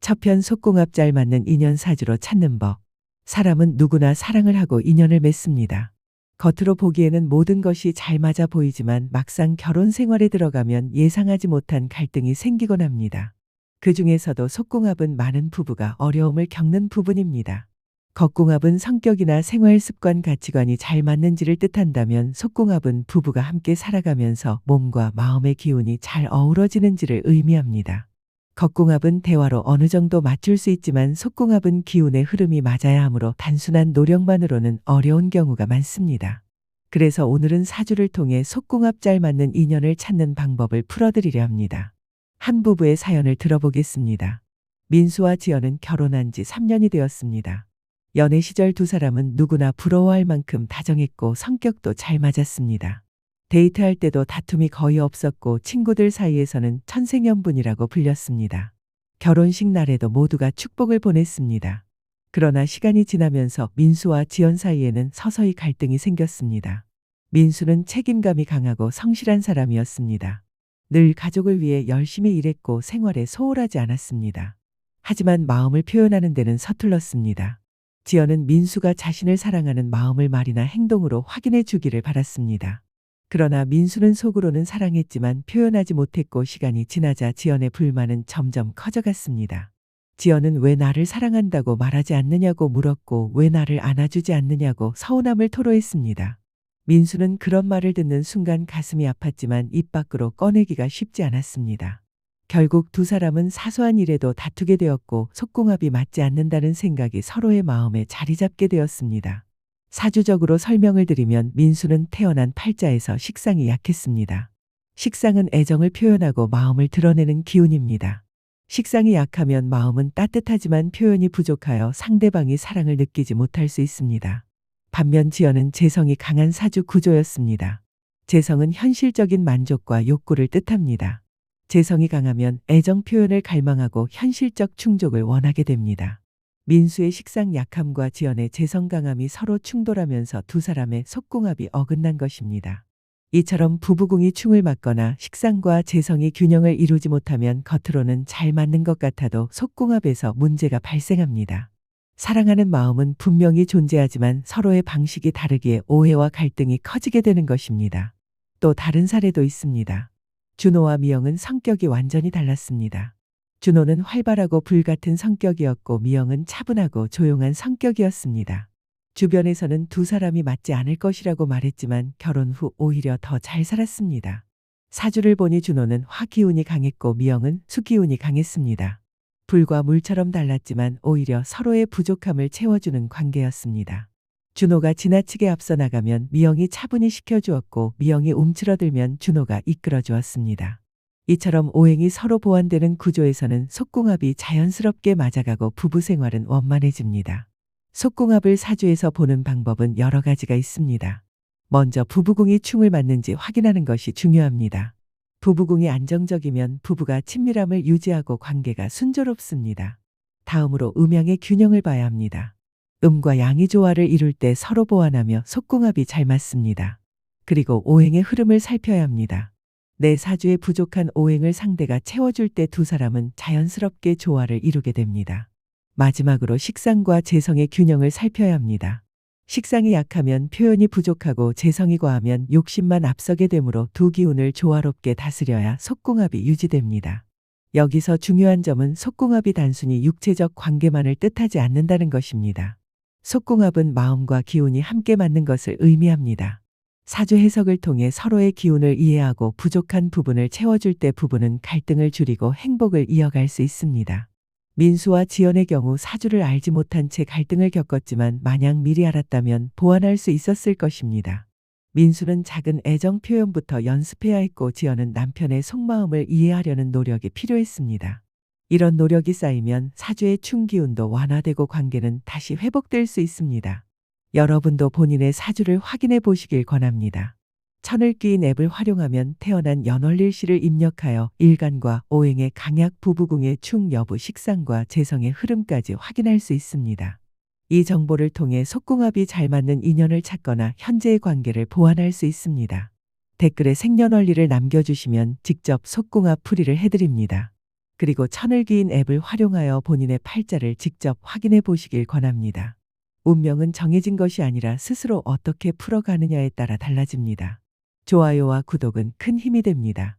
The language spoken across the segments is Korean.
첫 편 속궁합 잘 맞는 인연 사주로 찾는 법. 사람은 누구나 사랑을 하고 인연을 맺습니다. 겉으로 보기에는 모든 것이 잘 맞아 보이지만 막상 결혼 생활에 들어가면 예상하지 못한 갈등이 생기곤 합니다. 그 중에서도 속궁합은 많은 부부가 어려움을 겪는 부분입니다. 겉궁합은 성격이나 생활 습관 가치관이 잘 맞는지를 뜻한다면 속궁합은 부부가 함께 살아가면서 몸과 마음의 기운이 잘 어우러지는지를 의미합니다. 겉궁합은 대화로 어느 정도 맞출 수 있지만 속궁합은 기운의 흐름이 맞아야 하므로 단순한 노력만으로는 어려운 경우가 많습니다. 그래서 오늘은 사주를 통해 속궁합 잘 맞는 인연을 찾는 방법을 풀어드리려 합니다. 한 부부의 사연을 들어보겠습니다. 민수와 지연은 결혼한 지 3년이 되었습니다. 연애 시절 두 사람은 누구나 부러워할 만큼 다정했고 성격도 잘 맞았습니다. 데이트할 때도 다툼이 거의 없었고 친구들 사이에서는 천생연분이라고 불렸습니다. 결혼식 날에도 모두가 축복을 보냈습니다. 그러나 시간이 지나면서 민수와 지연 사이에는 서서히 갈등이 생겼습니다. 민수는 책임감이 강하고 성실한 사람이었습니다. 늘 가족을 위해 열심히 일했고 생활에 소홀하지 않았습니다. 하지만 마음을 표현하는 데는 서툴렀습니다. 지연은 민수가 자신을 사랑하는 마음을 말이나 행동으로 확인해 주기를 바랐습니다. 그러나 민수는 속으로는 사랑했지만 표현하지 못했고 시간이 지나자 지연의 불만은 점점 커져갔습니다. 지연은 왜 나를 사랑한다고 말하지 않느냐고 물었고 왜 나를 안아주지 않느냐고 서운함을 토로했습니다. 민수는 그런 말을 듣는 순간 가슴이 아팠지만 입 밖으로 꺼내기가 쉽지 않았습니다. 결국 두 사람은 사소한 일에도 다투게 되었고 속궁합이 맞지 않는다는 생각이 서로의 마음에 자리 잡게 되었습니다. 사주적으로 설명을 드리면 민수는 태어난 팔자에서 식상이 약했습니다. 식상은 애정을 표현하고 마음을 드러내는 기운입니다. 식상이 약하면 마음은 따뜻하지만 표현이 부족하여 상대방이 사랑을 느끼지 못할 수 있습니다. 반면 지연은 재성이 강한 사주 구조였습니다. 재성은 현실적인 만족과 욕구를 뜻합니다. 재성이 강하면 애정 표현을 갈망하고 현실적 충족을 원하게 됩니다. 민수의 식상 약함과 지연의 재성 강함이 서로 충돌하면서 두 사람의 속궁합이 어긋난 것입니다. 이처럼 부부궁이 충을 맞거나 식상과 재성이 균형을 이루지 못하면 겉으로는 잘 맞는 것 같아도 속궁합에서 문제가 발생합니다. 사랑하는 마음은 분명히 존재하지만 서로의 방식이 다르기에 오해와 갈등이 커지게 되는 것입니다. 또 다른 사례도 있습니다. 준호와 미영은 성격이 완전히 달랐습니다. 준호는 활발하고 불같은 성격이었고 미영은 차분하고 조용한 성격이었습니다. 주변에서는 두 사람이 맞지 않을 것이라고 말했지만 결혼 후 오히려 더 잘 살았습니다. 사주를 보니 준호는 화 기운이 강했고 미영은 수 기운이 강했습니다. 불과 물처럼 달랐지만 오히려 서로의 부족함을 채워주는 관계였습니다. 준호가 지나치게 앞서 나가면 미영이 차분히 시켜주었고 미영이 움츠러들면 준호가 이끌어주었습니다. 이처럼 오행이 서로 보완되는 구조에서는 속궁합이 자연스럽게 맞아가고 부부 생활은 원만해집니다. 속궁합을 사주에서 보는 방법은 여러 가지가 있습니다. 먼저 부부궁이 충을 맞는지 확인하는 것이 중요합니다. 부부궁이 안정적이면 부부가 친밀함을 유지하고 관계가 순조롭습니다. 다음으로 음양의 균형을 봐야 합니다. 음과 양의 조화를 이룰 때 서로 보완하며 속궁합이 잘 맞습니다. 그리고 오행의 흐름을 살펴야 합니다. 내 사주에 부족한 오행을 상대가 채워줄 때 두 사람은 자연스럽게 조화를 이루게 됩니다. 마지막으로 식상과 재성의 균형을 살펴야 합니다. 식상이 약하면 표현이 부족하고 재성이 과하면 욕심만 앞서게 되므로 두 기운을 조화롭게 다스려야 속궁합이 유지됩니다. 여기서 중요한 점은 속궁합이 단순히 육체적 관계만을 뜻하지 않는다는 것입니다. 속궁합은 마음과 기운이 함께 맞는 것을 의미합니다. 사주 해석을 통해 서로의 기운을 이해하고 부족한 부분을 채워줄 때 부부는 갈등을 줄이고 행복을 이어갈 수 있습니다. 민수와 지연의 경우 사주를 알지 못한 채 갈등을 겪었지만 만약 미리 알았다면 보완할 수 있었을 것입니다. 민수는 작은 애정 표현부터 연습해야 했고 지연은 남편의 속마음을 이해하려는 노력이 필요했습니다. 이런 노력이 쌓이면 사주의 충기운도 완화되고 관계는 다시 회복될 수 있습니다. 여러분도 본인의 사주를 확인해 보시길 권합니다. 천을귀인 앱을 활용하면 태어난 연월일시를 입력하여 일간과 오행의 강약 부부궁의 충 여부 식상과 재성의 흐름까지 확인할 수 있습니다. 이 정보를 통해 속궁합이 잘 맞는 인연을 찾거나 현재의 관계를 보완할 수 있습니다. 댓글에 생년월일을 남겨주시면 직접 속궁합 풀이를 해드립니다. 그리고 천을 기인 앱을 활용하여 본인의 팔자를 직접 확인해 보시길 권합니다. 운명은 정해진 것이 아니라 스스로 어떻게 풀어가느냐에 따라 달라집니다. 좋아요와 구독은 큰 힘이 됩니다.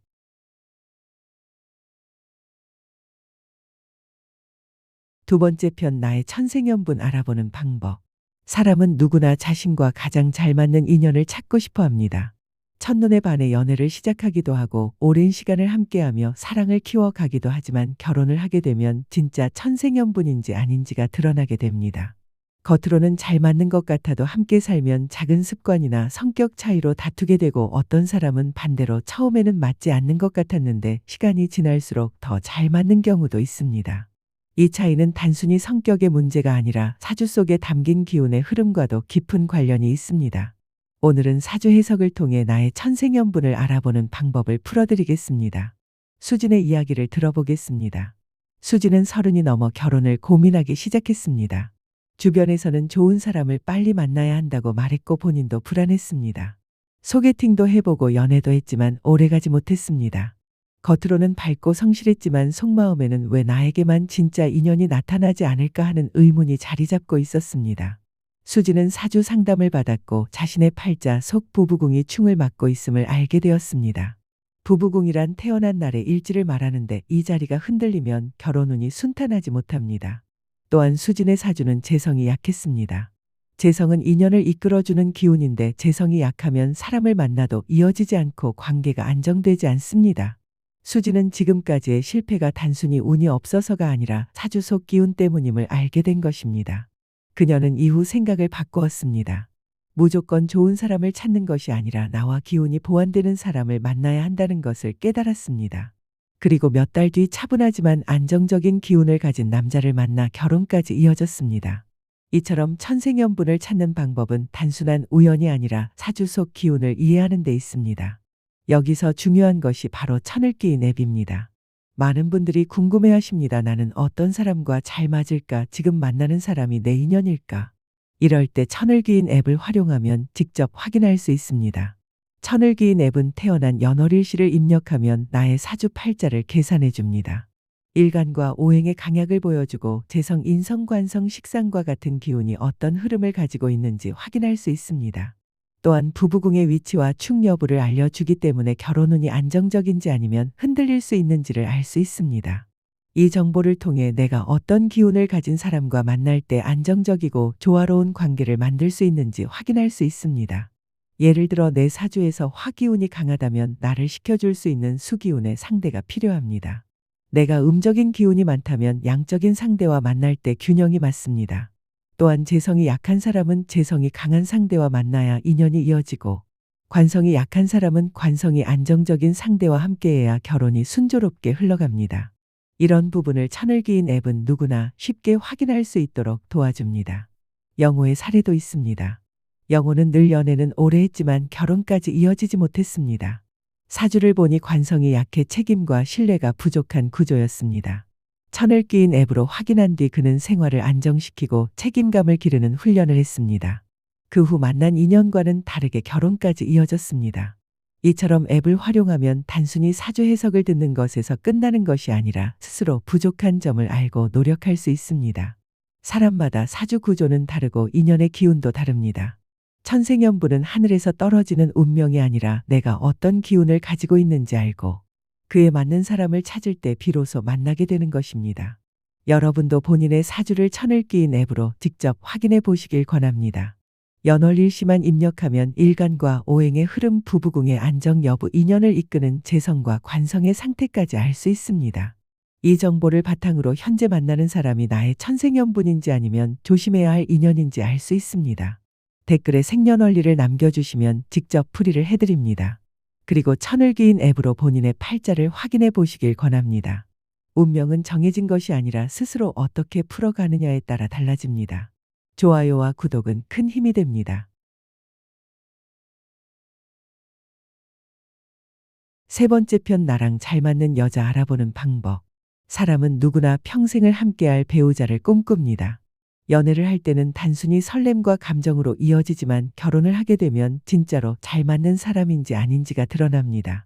두 번째 편 나의 천생연분 알아보는 방법. 사람은 누구나 자신과 가장 잘 맞는 인연을 찾고 싶어 합니다. 첫눈에 반해 연애를 시작하기도 하고 오랜 시간을 함께하며 사랑을 키워가기도 하지만 결혼을 하게 되면 진짜 천생연분인지 아닌지가 드러나게 됩니다. 겉으로는 잘 맞는 것 같아도 함께 살면 작은 습관이나 성격 차이로 다투게 되고 어떤 사람은 반대로 처음에는 맞지 않는 것 같았는데 시간이 지날수록 더 잘 맞는 경우도 있습니다. 이 차이는 단순히 성격의 문제가 아니라 사주 속에 담긴 기운의 흐름과도 깊은 관련이 있습니다. 오늘은 사주 해석을 통해 나의 천생연분을 알아보는 방법을 풀어드리겠습니다. 수진의 이야기를 들어보겠습니다. 수진은 30이 넘어 결혼을 고민하기 시작했습니다. 주변에서는 좋은 사람을 빨리 만나야 한다고 말했고 본인도 불안했습니다. 소개팅도 해보고 연애도 했지만 오래가지 못했습니다. 겉으로는 밝고 성실했지만 속마음에는 왜 나에게만 진짜 인연이 나타나지 않을까 하는 의문이 자리 잡고 있었습니다. 수지는 사주 상담을 받았고 자신의 팔자 속 부부궁이 충을 맞고 있음을 알게 되었습니다. 부부궁이란 태어난 날의 일지를 말하는데 이 자리가 흔들리면 결혼운이 순탄하지 못합니다. 또한 수진의 사주는 재성이 약했습니다. 재성은 인연을 이끌어주는 기운인데 재성이 약하면 사람을 만나도 이어지지 않고 관계가 안정되지 않습니다. 수지는 지금까지의 실패가 단순히 운이 없어서가 아니라 사주 속 기운 때문임을 알게 된 것입니다. 그녀는 이후 생각을 바꾸었습니다. 무조건 좋은 사람을 찾는 것이 아니라 나와 기운이 보완되는 사람을 만나야 한다는 것을 깨달았습니다. 그리고 몇 달 뒤 차분하지만 안정적인 기운을 가진 남자를 만나 결혼까지 이어졌습니다. 이처럼 천생연분을 찾는 방법은 단순한 우연이 아니라 사주 속 기운을 이해하는 데 있습니다. 여기서 중요한 것이 바로 천을 끼인 앱입니다. 많은 분들이 궁금해하십니다. 나는 어떤 사람과 잘 맞을까? 지금 만나는 사람이 내 인연일까? 이럴 때 천을 끼인 앱을 활용하면 직접 확인할 수 있습니다. 천을 끼인 앱은 태어난 연월일시를 입력하면 나의 사주 팔자를 계산해 줍니다. 일간과 오행의 강약을 보여주고 재성, 인성, 관성, 식상과 같은 기운이 어떤 흐름을 가지고 있는지 확인할 수 있습니다. 또한 부부궁의 위치와 충 여부를 알려주기 때문에 결혼운이 안정적인지 아니면 흔들릴 수 있는지를 알 수 있습니다. 이 정보를 통해 내가 어떤 기운을 가진 사람과 만날 때 안정적이고 조화로운 관계를 만들 수 있는지 확인할 수 있습니다. 예를 들어 내 사주에서 화기운이 강하다면 나를 시켜줄 수 있는 수기운의 상대가 필요합니다. 내가 음적인 기운이 많다면 양적인 상대와 만날 때 균형이 맞습니다. 또한 재성이 약한 사람은 재성이 강한 상대와 만나야 인연이 이어지고 관성이 약한 사람은 관성이 안정적인 상대와 함께해야 결혼이 순조롭게 흘러갑니다. 이런 부분을 천을 기인 앱은 누구나 쉽게 확인할 수 있도록 도와줍니다. 영호의 사례도 있습니다. 영호는 늘 연애는 오래 했지만 결혼까지 이어지지 못했습니다. 사주를 보니 관성이 약해 책임과 신뢰가 부족한 구조였습니다. 천을 끼인 앱으로 확인한 뒤 그는 생활을 안정시키고 책임감을 기르는 훈련을 했습니다. 그 후 만난 인연과는 다르게 결혼까지 이어졌습니다. 이처럼 앱을 활용하면 단순히 사주 해석을 듣는 것에서 끝나는 것이 아니라 스스로 부족한 점을 알고 노력할 수 있습니다. 사람마다 사주 구조는 다르고 인연의 기운도 다릅니다. 천생연분은 하늘에서 떨어지는 운명이 아니라 내가 어떤 기운을 가지고 있는지 알고 그에 맞는 사람을 찾을 때 비로소 만나게 되는 것입니다. 여러분도 본인의 사주를 천을 끼인 앱으로 직접 확인해 보시길 권합니다. 연월일시만 입력하면 일간과 오행의 흐름, 부부궁의 안정 여부, 인연을 이끄는 재성과 관성의 상태까지 알 수 있습니다. 이 정보를 바탕으로 현재 만나는 사람이 나의 천생연분인지 아니면 조심해야 할 인연인지 알 수 있습니다. 댓글에 생년월일을 남겨주시면 직접 풀이를 해드립니다. 그리고 천을 기인 앱으로 본인의 팔자를 확인해 보시길 권합니다. 운명은 정해진 것이 아니라 스스로 어떻게 풀어가느냐에 따라 달라집니다. 좋아요와 구독은 큰 힘이 됩니다. 세 번째 편 나랑 잘 맞는 여자 알아보는 방법. 사람은 누구나 평생을 함께할 배우자를 꿈꿉니다. 연애를 할 때는 단순히 설렘과 감정으로 이어지지만 결혼을 하게 되면 진짜로 잘 맞는 사람인지 아닌지가 드러납니다.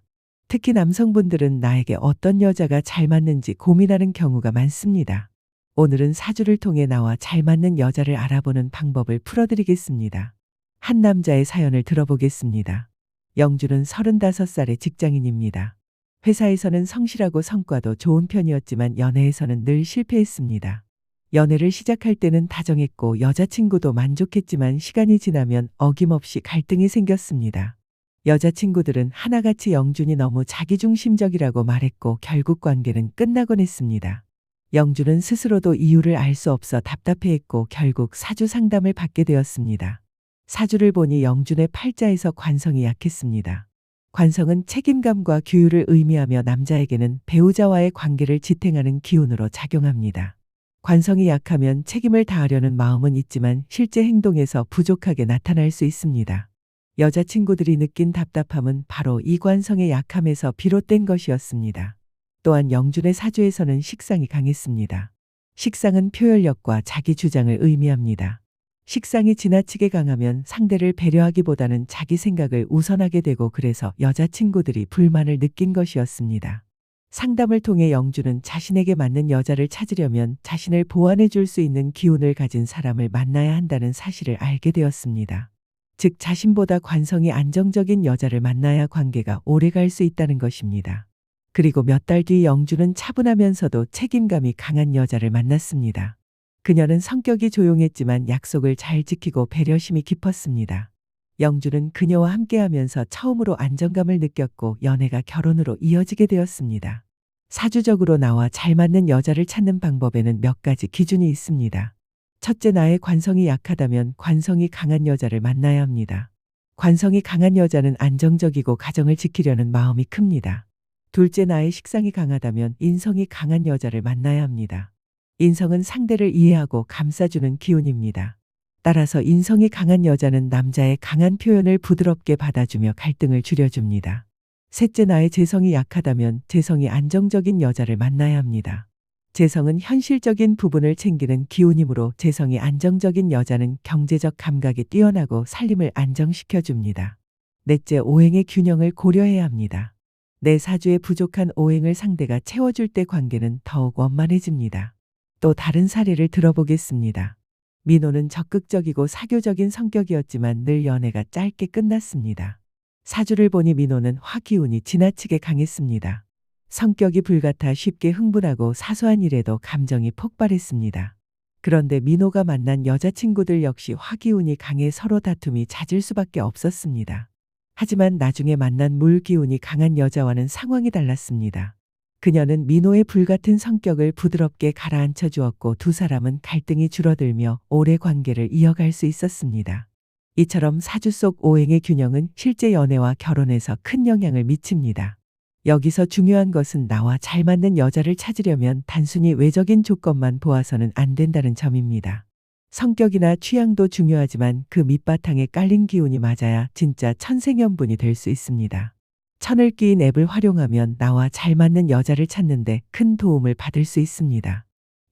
특히 남성분들은 나에게 어떤 여자가 잘 맞는지 고민하는 경우가 많습니다. 오늘은 사주를 통해 나와 잘 맞는 여자를 알아보는 방법을 풀어드리겠습니다. 한 남자의 사연을 들어보겠습니다. 영주는 35살의 직장인입니다. 회사에서는 성실하고 성과도 좋은 편이었지만 연애에서는 늘 실패했습니다. 연애를 시작할 때는 다정했고 여자친구도 만족했지만 시간이 지나면 어김없이 갈등이 생겼습니다. 여자친구들은 하나같이 영준이 너무 자기중심적이라고 말했고 결국 관계는 끝나곤 했습니다. 영준은 스스로도 이유를 알 수 없어 답답해했고 결국 사주 상담을 받게 되었습니다. 사주를 보니 영준의 팔자에서 관성이 약했습니다. 관성은 책임감과 규율을 의미하며 남자에게는 배우자와의 관계를 지탱하는 기운으로 작용합니다. 관성이 약하면 책임을 다하려는 마음은 있지만 실제 행동에서 부족하게 나타날 수 있습니다. 여자친구들이 느낀 답답함은 바로 이 관성의 약함에서 비롯된 것이었습니다. 또한 영준의 사주에서는 식상이 강했습니다. 식상은 표현력과 자기 주장을 의미합니다. 식상이 지나치게 강하면 상대를 배려하기보다는 자기 생각을 우선하게 되고 그래서 여자친구들이 불만을 느낀 것이었습니다. 상담을 통해 영준은 자신에게 맞는 여자를 찾으려면 자신을 보완해 줄 수 있는 기운을 가진 사람을 만나야 한다는 사실을 알게 되었습니다. 즉 자신보다 관성이 안정적인 여자를 만나야 관계가 오래 갈 수 있다는 것입니다. 그리고 몇 달 뒤 영준은 차분하면서도 책임감이 강한 여자를 만났습니다. 그녀는 성격이 조용했지만 약속을 잘 지키고 배려심이 깊었습니다. 영준은 그녀와 함께하면서 처음으로 안정감을 느꼈고 연애가 결혼으로 이어지게 되었습니다. 사주적으로 나와 잘 맞는 여자를 찾는 방법에는 몇 가지 기준이 있습니다. 첫째, 나의 관성이 약하다면 관성이 강한 여자를 만나야 합니다. 관성이 강한 여자는 안정적이고 가정을 지키려는 마음이 큽니다. 둘째, 나의 식상이 강하다면 인성이 강한 여자를 만나야 합니다. 인성은 상대를 이해하고 감싸주는 기운입니다. 따라서 인성이 강한 여자는 남자의 강한 표현을 부드럽게 받아주며 갈등을 줄여줍니다. 셋째, 나의 재성이 약하다면 재성이 안정적인 여자를 만나야 합니다. 재성은 현실적인 부분을 챙기는 기운이므로 재성이 안정적인 여자는 경제적 감각이 뛰어나고 살림을 안정시켜줍니다. 넷째, 오행의 균형을 고려해야 합니다. 내 사주에 부족한 오행을 상대가 채워줄 때 관계는 더욱 원만해집니다. 또 다른 사례를 들어보겠습니다. 민호는 적극적이고 사교적인 성격이었지만 늘 연애가 짧게 끝났습니다. 사주를 보니 민호는 화기운이 지나치게 강했습니다. 성격이 불같아 쉽게 흥분하고 사소한 일에도 감정이 폭발했습니다. 그런데 민호가 만난 여자친구들 역시 화기운이 강해 서로 다툼이 잦을 수밖에 없었습니다. 하지만 나중에 만난 물기운이 강한 여자와는 상황이 달랐습니다. 그녀는 민호의 불같은 성격을 부드럽게 가라앉혀 주었고 두 사람은 갈등이 줄어들며 오래 관계를 이어갈 수 있었습니다. 이처럼 사주 속 오행의 균형은 실제 연애와 결혼에서 큰 영향을 미칩니다. 여기서 중요한 것은 나와 잘 맞는 여자를 찾으려면 단순히 외적인 조건만 보아서는 안 된다는 점입니다. 성격이나 취향도 중요하지만 그 밑바탕에 깔린 기운이 맞아야 진짜 천생연분이 될 수 있습니다. 천을 끼인 앱을 활용하면 나와 잘 맞는 여자를 찾는데 큰 도움을 받을 수 있습니다.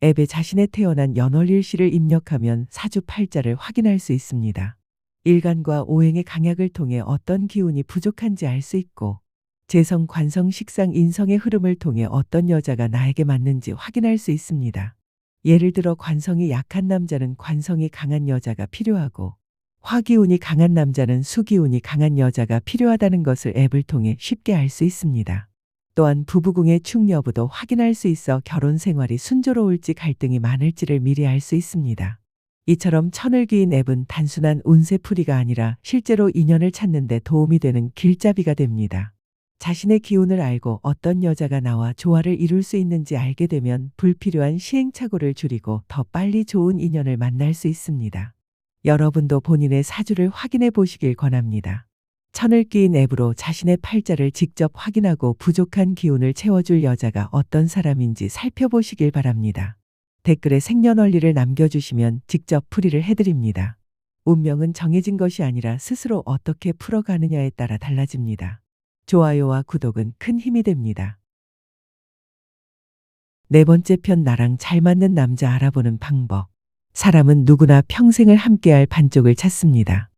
앱에 자신의 태어난 연월일시를 입력하면 사주 팔자를 확인할 수 있습니다. 일간과 오행의 강약을 통해 어떤 기운이 부족한지 알 수 있고 재성, 관성, 식상, 인성의 흐름을 통해 어떤 여자가 나에게 맞는지 확인할 수 있습니다. 예를 들어 관성이 약한 남자는 관성이 강한 여자가 필요하고 화기운이 강한 남자는 수기운이 강한 여자가 필요하다는 것을 앱을 통해 쉽게 알 수 있습니다. 또한 부부궁의 충 여부도 확인할 수 있어 결혼 생활이 순조로울지 갈등이 많을지를 미리 알 수 있습니다. 이처럼 천을 기인 앱은 단순한 운세풀이가 아니라 실제로 인연을 찾는 데 도움이 되는 길잡이가 됩니다. 자신의 기운을 알고 어떤 여자가 나와 조화를 이룰 수 있는지 알게 되면 불필요한 시행착오를 줄이고 더 빨리 좋은 인연을 만날 수 있습니다. 여러분도 본인의 사주를 확인해 보시길 권합니다. 천을 끼인 앱으로 자신의 팔자를 직접 확인하고 부족한 기운을 채워줄 여자가 어떤 사람인지 살펴보시길 바랍니다. 댓글에 생년월일을 남겨주시면 직접 풀이를 해드립니다. 운명은 정해진 것이 아니라 스스로 어떻게 풀어가느냐에 따라 달라집니다. 좋아요와 구독은 큰 힘이 됩니다. 네 번째 편, 나랑 잘 맞는 남자 알아보는 방법. 사람은 누구나 평생을 함께할 반쪽을 찾습니다.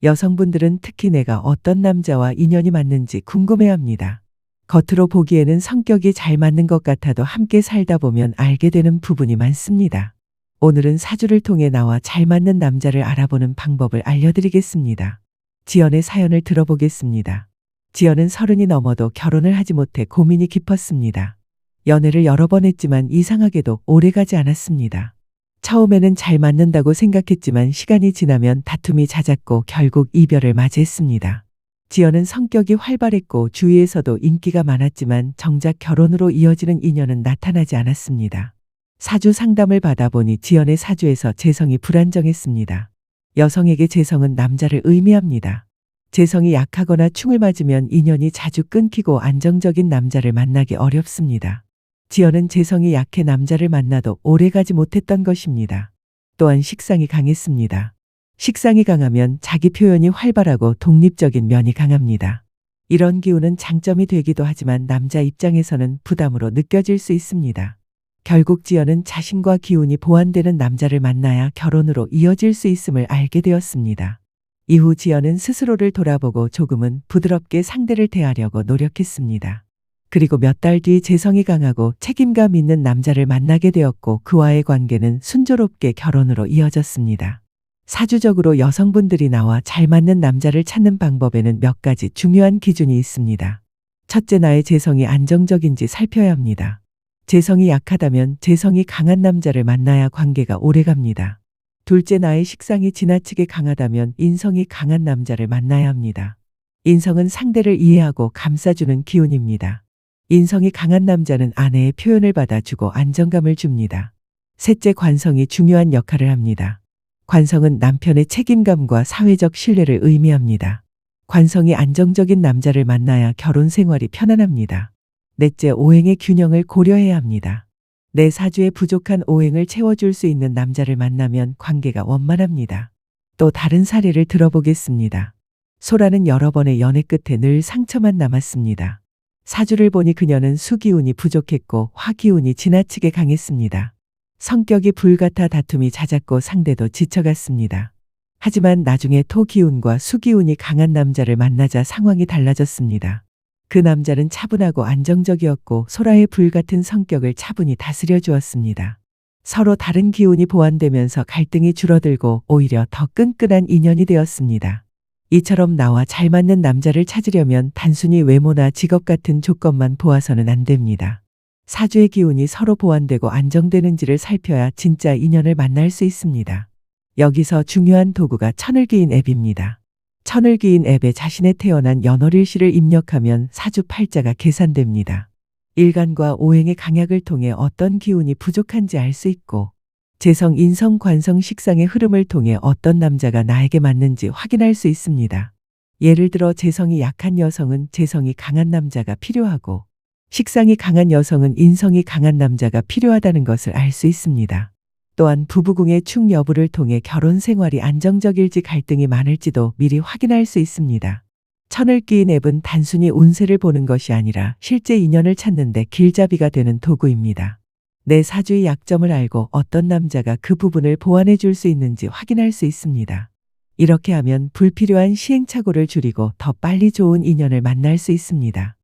여성분들은 특히 내가 어떤 남자와 인연이 맞는지 궁금해합니다. 겉으로 보기에는 성격이 잘 맞는 것 같아도 함께 살다 보면 알게 되는 부분이 많습니다. 오늘은 사주를 통해 나와 잘 맞는 남자를 알아보는 방법을 알려드리겠습니다. 지연의 사연을 들어보겠습니다. 지연은 30이 넘어도 결혼을 하지 못해 고민이 깊었습니다. 연애를 여러 번 했지만 이상하게도 오래가지 않았습니다. 처음에는 잘 맞는다고 생각했지만 시간이 지나면 다툼이 잦았고 결국 이별을 맞이했습니다. 지연은 성격이 활발했고 주위에서도 인기가 많았지만 정작 결혼으로 이어지는 인연은 나타나지 않았습니다. 사주 상담을 받아보니 지연의 사주에서 재성이 불안정했습니다. 여성에게 재성은 남자를 의미합니다. 재성이 약하거나 충을 맞으면 인연이 자주 끊기고 안정적인 남자를 만나기 어렵습니다. 지연은 재성이 약해 남자를 만나도 오래가지 못했던 것입니다. 또한 식상이 강했습니다. 식상이 강하면 자기 표현이 활발하고 독립적인 면이 강합니다. 이런 기운은 장점이 되기도 하지만 남자 입장에서는 부담으로 느껴질 수 있습니다. 결국 지연은 자신과 기운이 보완되는 남자를 만나야 결혼으로 이어질 수 있음을 알게 되었습니다. 이후 지연은 스스로를 돌아보고 조금은 부드럽게 상대를 대하려고 노력했습니다. 그리고 몇 달 뒤 재성이 강하고 책임감 있는 남자를 만나게 되었고 그와의 관계는 순조롭게 결혼으로 이어졌습니다. 사주적으로 여성분들이 나와 잘 맞는 남자를 찾는 방법에는 몇 가지 중요한 기준이 있습니다. 첫째, 나의 재성이 안정적인지 살펴야 합니다. 재성이 약하다면 재성이 강한 남자를 만나야 관계가 오래갑니다. 둘째, 나의 식상이 지나치게 강하다면 인성이 강한 남자를 만나야 합니다. 인성은 상대를 이해하고 감싸주는 기운입니다. 인성이 강한 남자는 아내의 표현을 받아주고 안정감을 줍니다. 셋째, 관성이 중요한 역할을 합니다. 관성은 남편의 책임감과 사회적 신뢰를 의미합니다. 관성이 안정적인 남자를 만나야 결혼 생활이 편안합니다. 넷째, 오행의 균형을 고려해야 합니다. 내 사주에 부족한 오행을 채워줄 수 있는 남자를 만나면 관계가 원만합니다. 또 다른 사례를 들어보겠습니다. 소라는 여러 번의 연애 끝에 늘 상처만 남았습니다. 사주를 보니 그녀는 수기운이 부족했고 화기운이 지나치게 강했습니다. 성격이 불같아 다툼이 잦았고 상대도 지쳐갔습니다. 하지만 나중에 토기운과 수기운이 강한 남자를 만나자 상황이 달라졌습니다. 그 남자는 차분하고 안정적이었고 소라의 불같은 성격을 차분히 다스려 주었습니다. 서로 다른 기운이 보완되면서 갈등이 줄어들고 오히려 더 끈끈한 인연이 되었습니다. 이처럼 나와 잘 맞는 남자를 찾으려면 단순히 외모나 직업 같은 조건만 보아서는 안 됩니다. 사주의 기운이 서로 보완되고 안정되는지를 살펴야 진짜 인연을 만날 수 있습니다. 여기서 중요한 도구가 천을기인 앱입니다. 천을기인 앱에 자신의 태어난 연월일시를 입력하면 사주 팔자가 계산됩니다. 일간과 오행의 강약을 통해 어떤 기운이 부족한지 알 수 있고 재성, 인성, 관성, 식상의 흐름을 통해 어떤 남자가 나에게 맞는지 확인할 수 있습니다. 예를 들어 재성이 약한 여성은 재성이 강한 남자가 필요하고 식상이 강한 여성은 인성이 강한 남자가 필요하다는 것을 알 수 있습니다. 또한 부부궁의 충 여부를 통해 결혼 생활이 안정적일지 갈등이 많을지도 미리 확인할 수 있습니다. 천을기인 앱은 단순히 운세를 보는 것이 아니라 실제 인연을 찾는 데 길잡이가 되는 도구입니다. 내 사주의 약점을 알고 어떤 남자가 그 부분을 보완해 줄 수 있는지 확인할 수 있습니다. 이렇게 하면 불필요한 시행착오를 줄이고 더 빨리 좋은 인연을 만날 수 있습니다.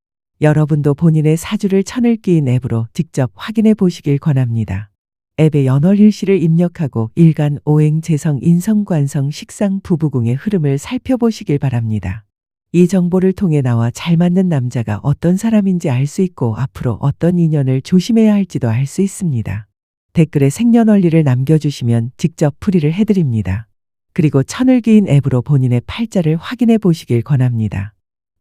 여러분도 본인의 사주를 천을기인 앱으로 직접 확인해 보시길 권합니다. 앱에 연월일시를 입력하고 일간, 오행, 재성, 인성, 관성, 식상, 부부궁의 흐름을 살펴보시길 바랍니다. 이 정보를 통해 나와 잘 맞는 남자가 어떤 사람인지 알 수 있고 앞으로 어떤 인연을 조심해야 할지도 알 수 있습니다. 댓글에 생년월일을 남겨주시면 직접 풀이를 해드립니다. 그리고 천을기인 앱으로 본인의 팔자를 확인해 보시길 권합니다.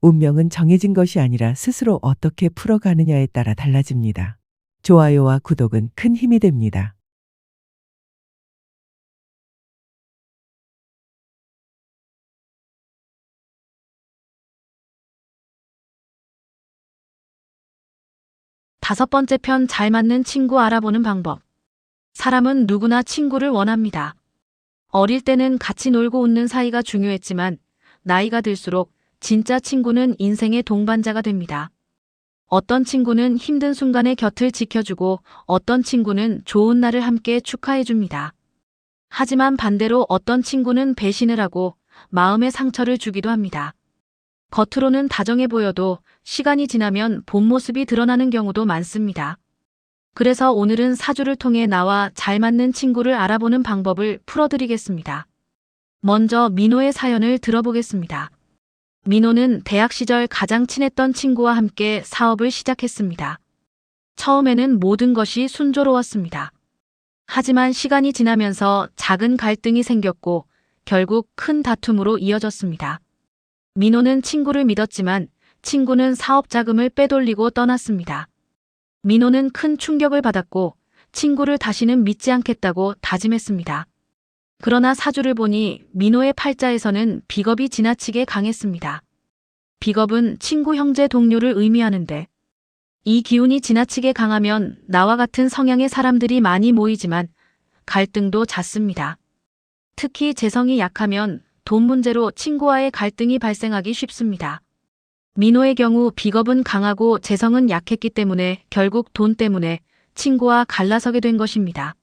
운명은 정해진 것이 아니라 스스로 어떻게 풀어가느냐에 따라 달라집니다. 좋아요와 구독은 큰 힘이 됩니다. 다섯 번째 편, 잘 맞는 친구 알아보는 방법. 사람은 누구나 친구를 원합니다. 어릴 때는 같이 놀고 웃는 사이가 중요했지만 나이가 들수록 진짜 친구는 인생의 동반자가 됩니다. 어떤 친구는 힘든 순간에 곁을 지켜주고 어떤 친구는 좋은 날을 함께 축하해줍니다. 하지만 반대로 어떤 친구는 배신을 하고 마음의 상처를 주기도 합니다. 겉으로는 다정해 보여도 시간이 지나면 본 모습이 드러나는 경우도 많습니다. 그래서 오늘은 사주를 통해 나와 잘 맞는 친구를 알아보는 방법을 풀어드리겠습니다. 먼저 민호의 사연을 들어보겠습니다. 민호는 대학 시절 가장 친했던 친구와 함께 사업을 시작했습니다. 처음에는 모든 것이 순조로웠습니다. 하지만 시간이 지나면서 작은 갈등이 생겼고 결국 큰 다툼으로 이어졌습니다. 민호는 친구를 믿었지만 친구는 사업 자금을 빼돌리고 떠났습니다. 민호는 큰 충격을 받았고 친구를 다시는 믿지 않겠다고 다짐했습니다. 그러나 사주를 보니 민호의 팔자에서는 비겁이 지나치게 강했습니다. 비겁은 친구, 형제, 동료를 의미하는데 이 기운이 지나치게 강하면 나와 같은 성향의 사람들이 많이 모이지만 갈등도 잦습니다. 특히 재성이 약하면 돈 문제로 친구와의 갈등이 발생하기 쉽습니다. 민호의 경우 비겁은 강하고 재성은 약했기 때문에 결국 돈 때문에 친구와 갈라서게 된 것입니다.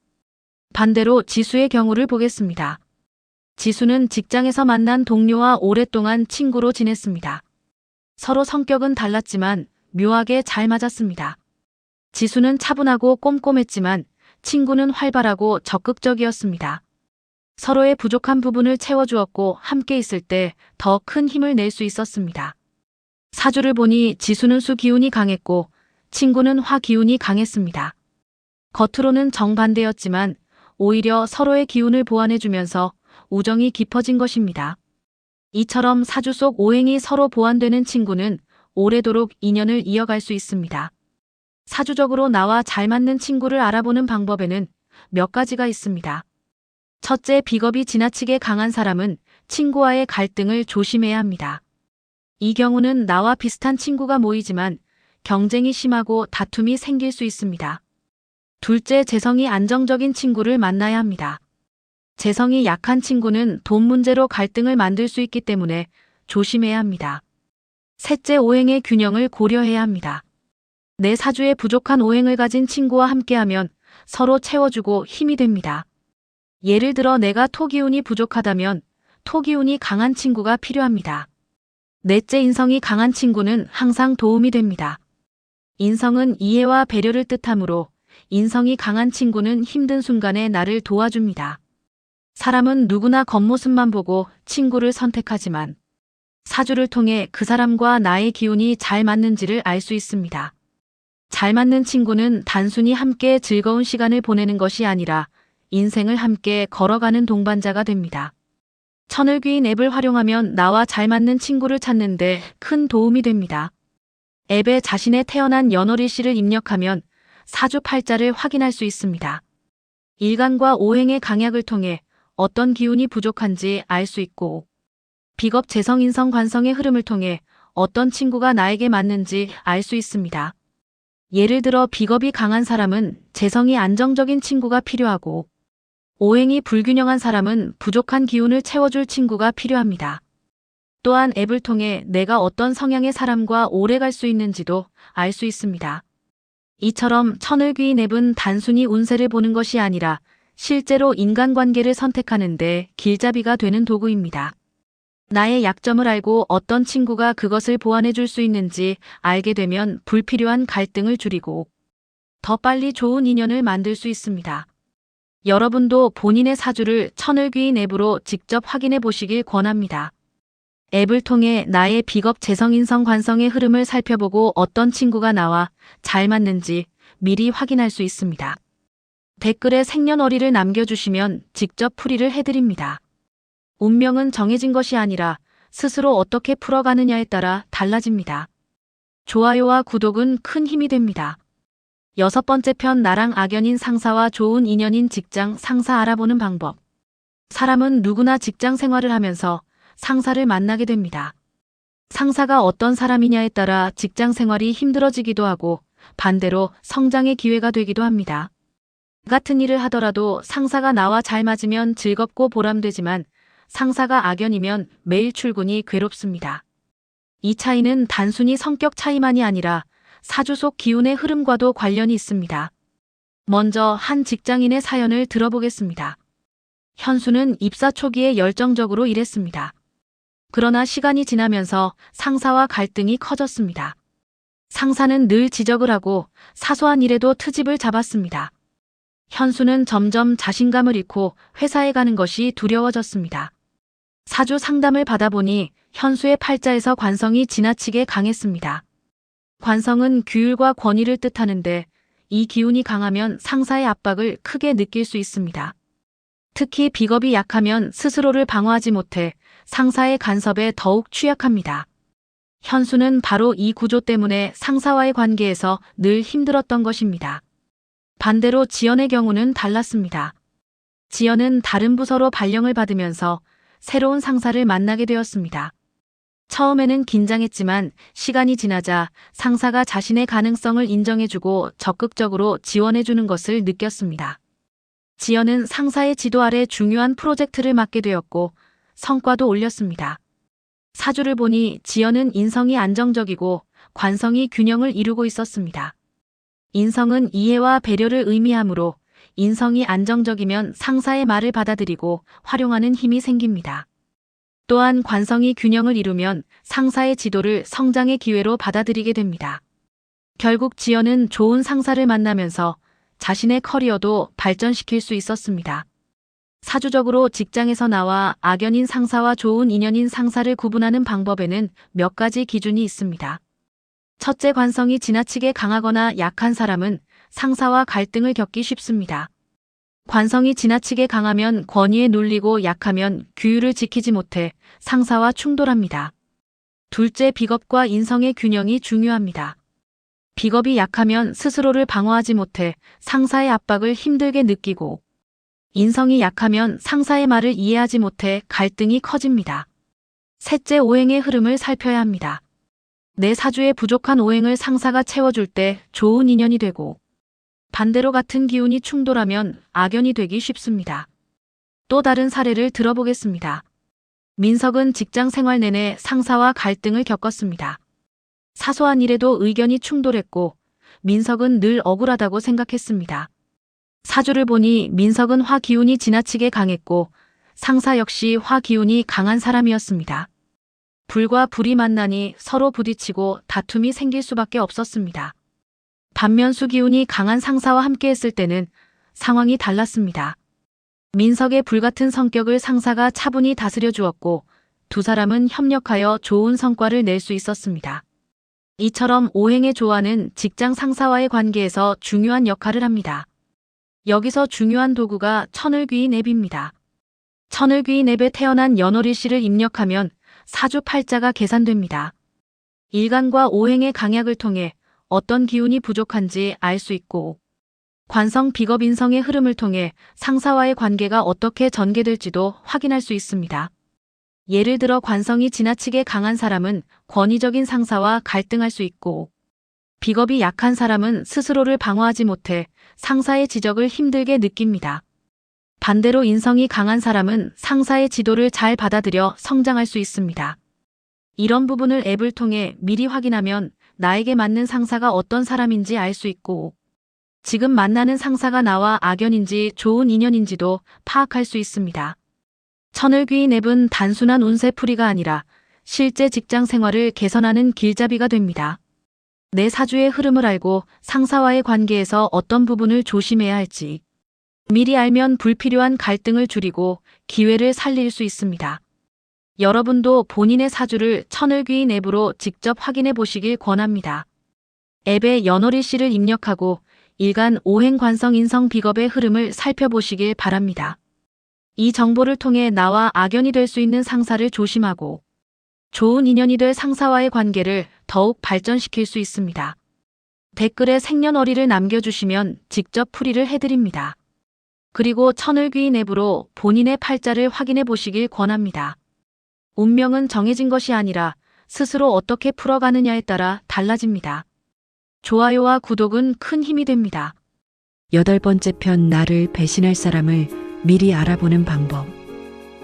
반대로 지수의 경우를 보겠습니다. 지수는 직장에서 만난 동료와 오랫동안 친구로 지냈습니다. 서로 성격은 달랐지만 묘하게 잘 맞았습니다. 지수는 차분하고 꼼꼼했지만 친구는 활발하고 적극적이었습니다. 서로의 부족한 부분을 채워주었고 함께 있을 때 더 큰 힘을 낼 수 있었습니다. 사주를 보니 지수는 수 기운이 강했고 친구는 화 기운이 강했습니다. 겉으로는 정반대였지만 오히려 서로의 기운을 보완해주면서 우정이 깊어진 것입니다. 이처럼 사주 속 오행이 서로 보완되는 친구는 오래도록 인연을 이어갈 수 있습니다. 사주적으로 나와 잘 맞는 친구를 알아보는 방법에는 몇 가지가 있습니다. 첫째, 비겁이 지나치게 강한 사람은 친구와의 갈등을 조심해야 합니다. 이 경우는 나와 비슷한 친구가 모이지만 경쟁이 심하고 다툼이 생길 수 있습니다. 둘째, 재성이 안정적인 친구를 만나야 합니다. 재성이 약한 친구는 돈 문제로 갈등을 만들 수 있기 때문에 조심해야 합니다. 셋째, 오행의 균형을 고려해야 합니다. 내 사주에 부족한 오행을 가진 친구와 함께하면 서로 채워주고 힘이 됩니다. 예를 들어 내가 토기운이 부족하다면 토기운이 강한 친구가 필요합니다. 넷째, 인성이 강한 친구는 항상 도움이 됩니다. 인성은 이해와 배려를 뜻하므로 인성이 강한 친구는 힘든 순간에 나를 도와줍니다. 사람은 누구나 겉모습만 보고 친구를 선택하지만 사주를 통해 그 사람과 나의 기운이 잘 맞는지를 알 수 있습니다. 잘 맞는 친구는 단순히 함께 즐거운 시간을 보내는 것이 아니라 인생을 함께 걸어가는 동반자가 됩니다. 천을귀인 앱을 활용하면 나와 잘 맞는 친구를 찾는 데 큰 도움이 됩니다. 앱에 자신의 태어난 연월일시를 입력하면 사주 팔자를 확인할 수 있습니다. 일간과 오행의 강약을 통해 어떤 기운이 부족한지 알 수 있고 비겁 재성 인성 관성의 흐름을 통해 어떤 친구가 나에게 맞는지 알 수 있습니다. 예를 들어 비겁이 강한 사람은 재성이 안정적인 친구가 필요하고 오행이 불균형한 사람은 부족한 기운을 채워줄 친구가 필요합니다. 또한 앱을 통해 내가 어떤 성향의 사람과 오래 갈 수 있는지도 알 수 있습니다. 이처럼 천을귀인 앱은 단순히 운세를 보는 것이 아니라 실제로 인간관계를 선택하는데 길잡이가 되는 도구입니다. 나의 약점을 알고 어떤 친구가 그것을 보완해 줄 수 있는지 알게 되면 불필요한 갈등을 줄이고 더 빨리 좋은 인연을 만들 수 있습니다. 여러분도 본인의 사주를 천을귀인 앱으로 직접 확인해 보시길 권합니다. 앱을 통해 나의 비겁 재성인성 관성의 흐름을 살펴보고 어떤 친구가 나와 잘 맞는지 미리 확인할 수 있습니다. 댓글에 생년월일을 남겨주시면 직접 풀이를 해드립니다. 운명은 정해진 것이 아니라 스스로 어떻게 풀어가느냐에 따라 달라집니다. 좋아요와 구독은 큰 힘이 됩니다. 6번째 편, 나랑 악연인 상사와 좋은 인연인 직장 상사 알아보는 방법. 사람은 누구나 직장 생활을 하면서 상사를 만나게 됩니다. 상사가 어떤 사람이냐에 따라 직장 생활이 힘들어지기도 하고 반대로 성장의 기회가 되기도 합니다. 같은 일을 하더라도 상사가 나와 잘 맞으면 즐겁고 보람되지만 상사가 악연이면 매일 출근이 괴롭습니다. 이 차이는 단순히 성격 차이만이 아니라 사주 속 기운의 흐름과도 관련이 있습니다. 먼저 한 직장인의 사연을 들어보겠습니다. 현수는 입사 초기에 열정적으로 일했습니다. 그러나 시간이 지나면서 상사와 갈등이 커졌습니다. 상사는 늘 지적을 하고 사소한 일에도 트집을 잡았습니다. 현수는 점점 자신감을 잃고 회사에 가는 것이 두려워졌습니다. 사주 상담을 받아보니 현수의 팔자에서 관성이 지나치게 강했습니다. 관성은 규율과 권위를 뜻하는데 이 기운이 강하면 상사의 압박을 크게 느낄 수 있습니다. 특히 비겁이 약하면 스스로를 방어하지 못해 상사의 간섭에 더욱 취약합니다. 현수는 바로 이 구조 때문에 상사와의 관계에서 늘 힘들었던 것입니다. 반대로 지연의 경우는 달랐습니다. 지연은 다른 부서로 발령을 받으면서 새로운 상사를 만나게 되었습니다. 처음에는 긴장했지만 시간이 지나자 상사가 자신의 가능성을 인정해주고 적극적으로 지원해주는 것을 느꼈습니다. 지연은 상사의 지도 아래 중요한 프로젝트를 맡게 되었고 성과도 올렸습니다. 사주를 보니 지연은 인성이 안정적이고 관성이 균형을 이루고 있었습니다. 인성은 이해와 배려를 의미하므로 인성이 안정적이면 상사의 말을 받아들이고 활용하는 힘이 생깁니다. 또한 관성이 균형을 이루면 상사의 지도를 성장의 기회로 받아들이게 됩니다. 결국 지연은 좋은 상사를 만나면서 자신의 커리어도 발전시킬 수 있었습니다. 사주적으로 직장에서 나와 악연인 상사와 좋은 인연인 상사를 구분하는 방법에는 몇 가지 기준이 있습니다. 첫째, 관성이 지나치게 강하거나 약한 사람은 상사와 갈등을 겪기 쉽습니다. 관성이 지나치게 강하면 권위에 눌리고 약하면 규율을 지키지 못해 상사와 충돌합니다. 둘째, 비겁과 인성의 균형이 중요합니다. 비겁이 약하면 스스로를 방어하지 못해 상사의 압박을 힘들게 느끼고, 인성이 약하면 상사의 말을 이해하지 못해 갈등이 커집니다. 셋째, 오행의 흐름을 살펴야 합니다. 내 사주에 부족한 오행을 상사가 채워줄 때 좋은 인연이 되고, 반대로 같은 기운이 충돌하면 악연이 되기 쉽습니다. 또 다른 사례를 들어보겠습니다. 민석은 직장 생활 내내 상사와 갈등을 겪었습니다. 사소한 일에도 의견이 충돌했고 민석은 늘 억울하다고 생각했습니다. 사주를 보니 민석은 화 기운이 지나치게 강했고 상사 역시 화 기운이 강한 사람이었습니다. 불과 불이 만나니 서로 부딪히고 다툼이 생길 수밖에 없었습니다. 반면 수 기운이 강한 상사와 함께했을 때는 상황이 달랐습니다. 민석의 불같은 성격을 상사가 차분히 다스려 주었고 두 사람은 협력하여 좋은 성과를 낼 수 있었습니다. 이처럼 오행의 조화는 직장 상사와의 관계에서 중요한 역할을 합니다. 여기서 중요한 도구가 천을귀인 앱입니다. 천을귀인 앱에 태어난 연월일시를 입력하면 사주 팔자가 계산됩니다. 일간과 오행의 강약을 통해 어떤 기운이 부족한지 알 수 있고, 관성 비겁 인성의 흐름을 통해 상사와의 관계가 어떻게 전개될지도 확인할 수 있습니다. 예를 들어 관성이 지나치게 강한 사람은 권위적인 상사와 갈등할 수 있고, 비겁이 약한 사람은 스스로를 방어하지 못해 상사의 지적을 힘들게 느낍니다. 반대로 인성이 강한 사람은 상사의 지도를 잘 받아들여 성장할 수 있습니다. 이런 부분을 앱을 통해 미리 확인하면 나에게 맞는 상사가 어떤 사람인지 알 수 있고, 지금 만나는 상사가 나와 악연인지 좋은 인연인지도 파악할 수 있습니다. 천을귀인 앱은 단순한 운세풀이가 아니라 실제 직장 생활을 개선하는 길잡이가 됩니다. 내 사주의 흐름을 알고 상사와의 관계에서 어떤 부분을 조심해야 할지 미리 알면 불필요한 갈등을 줄이고 기회를 살릴 수 있습니다. 여러분도 본인의 사주를 천을귀인 앱으로 직접 확인해 보시길 권합니다. 앱에 연월일시를 입력하고 일간 오행 관성 인성 비겁의 흐름을 살펴보시길 바랍니다. 이 정보를 통해 나와 악연이 될 수 있는 상사를 조심하고 좋은 인연이 될 상사와의 관계를 더욱 발전시킬 수 있습니다. 댓글에 생년월일을 남겨주시면 직접 풀이를 해드립니다. 그리고 천을귀인 앱으로 본인의 팔자를 확인해 보시길 권합니다. 운명은 정해진 것이 아니라 스스로 어떻게 풀어가느냐에 따라 달라집니다. 좋아요와 구독은 큰 힘이 됩니다. 8번째 편, 나를 배신할 사람을 미리 알아보는 방법.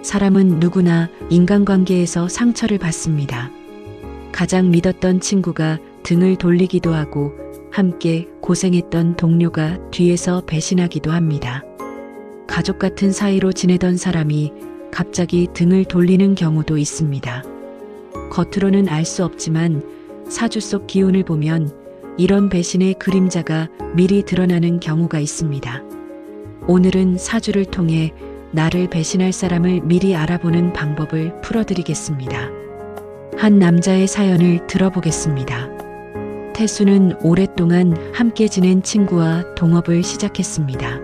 사람은 누구나 인간관계에서 상처를 받습니다. 가장 믿었던 친구가 등을 돌리기도 하고 함께 고생했던 동료가 뒤에서 배신하기도 합니다. 가족 같은 사이로 지내던 사람이 갑자기 등을 돌리는 경우도 있습니다. 겉으로는 알 수 없지만 사주 속 기운을 보면 이런 배신의 그림자가 미리 드러나는 경우가 있습니다. 오늘은 사주를 통해 나를 배신할 사람을 미리 알아보는 방법을 풀어드리겠습니다. 한 남자의 사연을 들어보겠습니다. 태수는 오랫동안 함께 지낸 친구와 동업을 시작했습니다.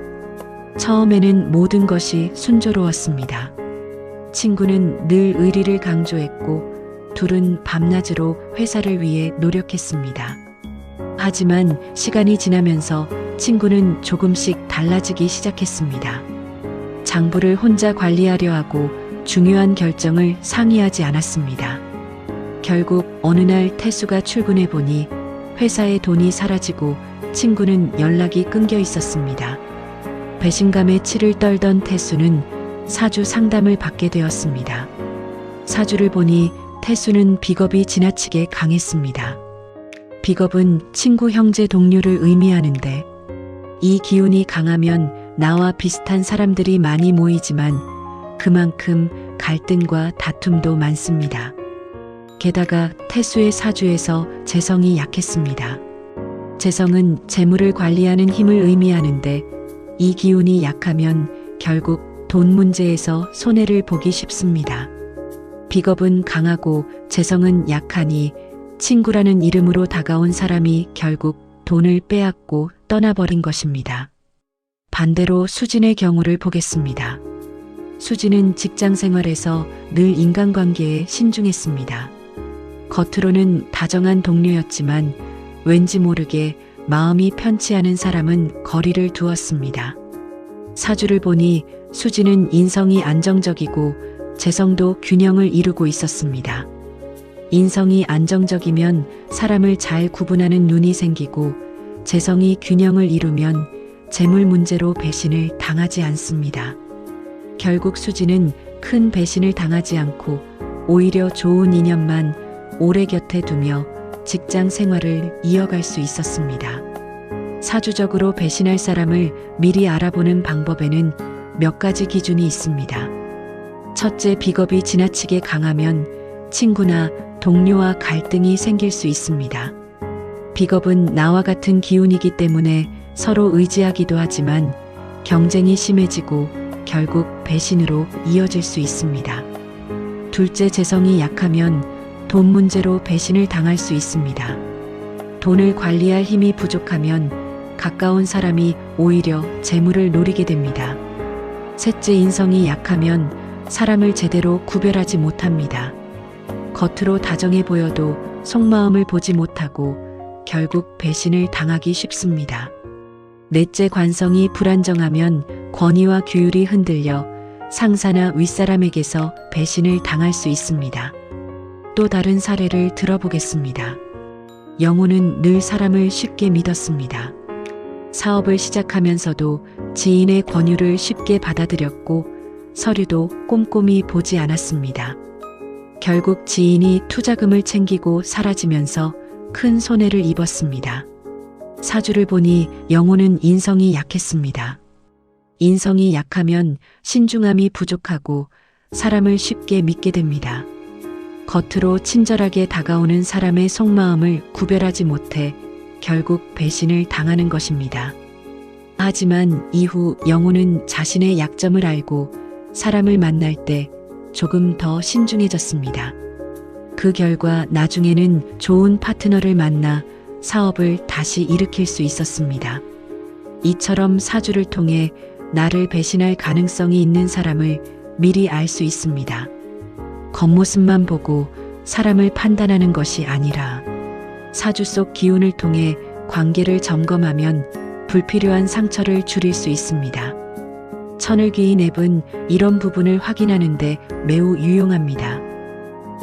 처음에는 모든 것이 순조로웠습니다. 친구는 늘 의리를 강조했고 둘은 밤낮으로 회사를 위해 노력했습니다. 하지만 시간이 지나면서 친구는 조금씩 달라지기 시작했습니다. 장부를 혼자 관리하려 하고 중요한 결정을 상의하지 않았습니다. 결국 어느 날 태수가 출근해 보니 회사에 돈이 사라지고 친구는 연락이 끊겨 있었습니다. 배신감에 치를 떨던 태수는 사주 상담을 받게 되었습니다. 사주를 보니 태수는 비겁이 지나치게 강했습니다. 비겁은 친구, 형제, 동료를 의미하는데 이 기운이 강하면 나와 비슷한 사람들이 많이 모이지만 그만큼 갈등과 다툼도 많습니다. 게다가 태수의 사주에서 재성이 약했습니다. 재성은 재물을 관리하는 힘을 의미하는데 이 기운이 약하면 결국 돈 문제에서 손해를 보기 쉽습니다. 비겁은 강하고 재성은 약하니 친구라는 이름으로 다가온 사람이 결국 돈을 빼앗고 떠나버린 것입니다. 반대로 수진의 경우를 보겠습니다. 수진은 직장 생활에서 늘 인간관계에 신중했습니다. 겉으로는 다정한 동료였지만 왠지 모르게 마음이 편치 않은 사람은 거리를 두었습니다. 사주를 보니 수진은 인성이 안정적이고 재성도 균형을 이루고 있었습니다. 인성이 안정적이면 사람을 잘 구분하는 눈이 생기고 재성이 균형을 이루면 재물 문제로 배신을 당하지 않습니다. 결국 수진은 큰 배신을 당하지 않고 오히려 좋은 인연만 오래 곁에 두며 직장 생활을 이어갈 수 있었습니다. 사주적으로 배신할 사람을 미리 알아보는 방법에는 몇 가지 기준이 있습니다. 첫째, 비겁이 지나치게 강하면 친구나 동료와 갈등이 생길 수 있습니다. 비겁은 나와 같은 기운이기 때문에 서로 의지하기도 하지만 경쟁이 심해지고 결국 배신으로 이어질 수 있습니다. 둘째, 재성이 약하면 돈 문제로 배신을 당할 수 있습니다. 돈을 관리할 힘이 부족하면 가까운 사람이 오히려 재물을 노리게 됩니다. 셋째, 인성이 약하면 사람을 제대로 구별하지 못합니다. 겉으로 다정해 보여도 속마음을 보지 못하고 결국 배신을 당하기 쉽습니다. 넷째, 관성이 불안정하면 권위와 규율이 흔들려 상사나 윗사람에게서 배신을 당할 수 있습니다. 또 다른 사례를 들어보겠습니다. 영호는 늘 사람을 쉽게 믿었습니다. 사업을 시작하면서도 지인의 권유를 쉽게 받아들였고 서류도 꼼꼼히 보지 않았습니다. 결국 지인이 투자금을 챙기고 사라지면서 큰 손해를 입었습니다. 사주를 보니 영호는 인성이 약했습니다. 인성이 약하면 신중함이 부족하고 사람을 쉽게 믿게 됩니다. 겉으로 친절하게 다가오는 사람의 속마음을 구별하지 못해 결국 배신을 당하는 것입니다. 하지만 이후 영호는 자신의 약점을 알고 사람을 만날 때 조금 더 신중해졌습니다. 그 결과 나중에는 좋은 파트너를 만나 사업을 다시 일으킬 수 있었습니다. 이처럼 사주를 통해 나를 배신할 가능성이 있는 사람을 미리 알 수 있습니다. 겉모습만 보고 사람을 판단하는 것이 아니라 사주 속 기운을 통해 관계를 점검하면 불필요한 상처를 줄일 수 있습니다. 천을기인 앱은 이런 부분을 확인하는데 매우 유용합니다.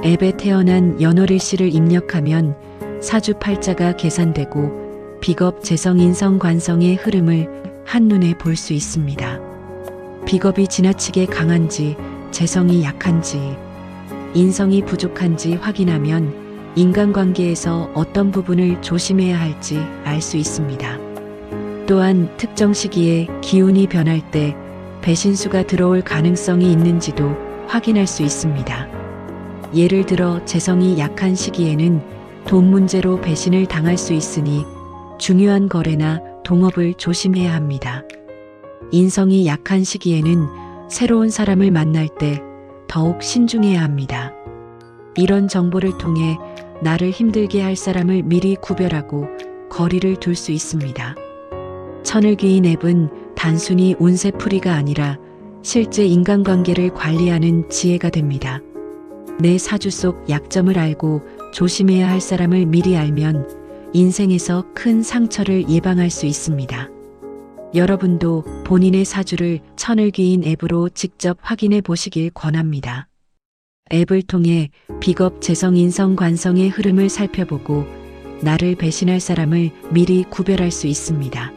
앱에 태어난 연월일시를 입력하면 사주 팔자가 계산되고 비겁, 재성, 인성, 관성의 흐름을 한눈에 볼 수 있습니다. 비겁이 지나치게 강한지, 재성이 약한지, 인성이 부족한지 확인하면 인간관계에서 어떤 부분을 조심해야 할지 알 수 있습니다. 또한 특정 시기에 기운이 변할 때 배신수가 들어올 가능성이 있는지도 확인할 수 있습니다. 예를 들어 재성이 약한 시기에는 돈 문제로 배신을 당할 수 있으니 중요한 거래나 동업을 조심해야 합니다. 인성이 약한 시기에는 새로운 사람을 만날 때 더욱 신중해야 합니다. 이런 정보를 통해 나를 힘들게 할 사람을 미리 구별하고 거리를 둘 수 있습니다. 천을귀인 앱은 단순히 운세풀이가 아니라 실제 인간관계를 관리하는 지혜가 됩니다. 내 사주 속 약점을 알고 조심해야 할 사람을 미리 알면 인생에서 큰 상처를 예방할 수 있습니다. 여러분도 본인의 사주를 천을귀인 앱으로 직접 확인해 보시길 권합니다. 앱을 통해 비겁 재성 인성 관성의 흐름을 살펴보고 나를 배신할 사람을 미리 구별할 수 있습니다.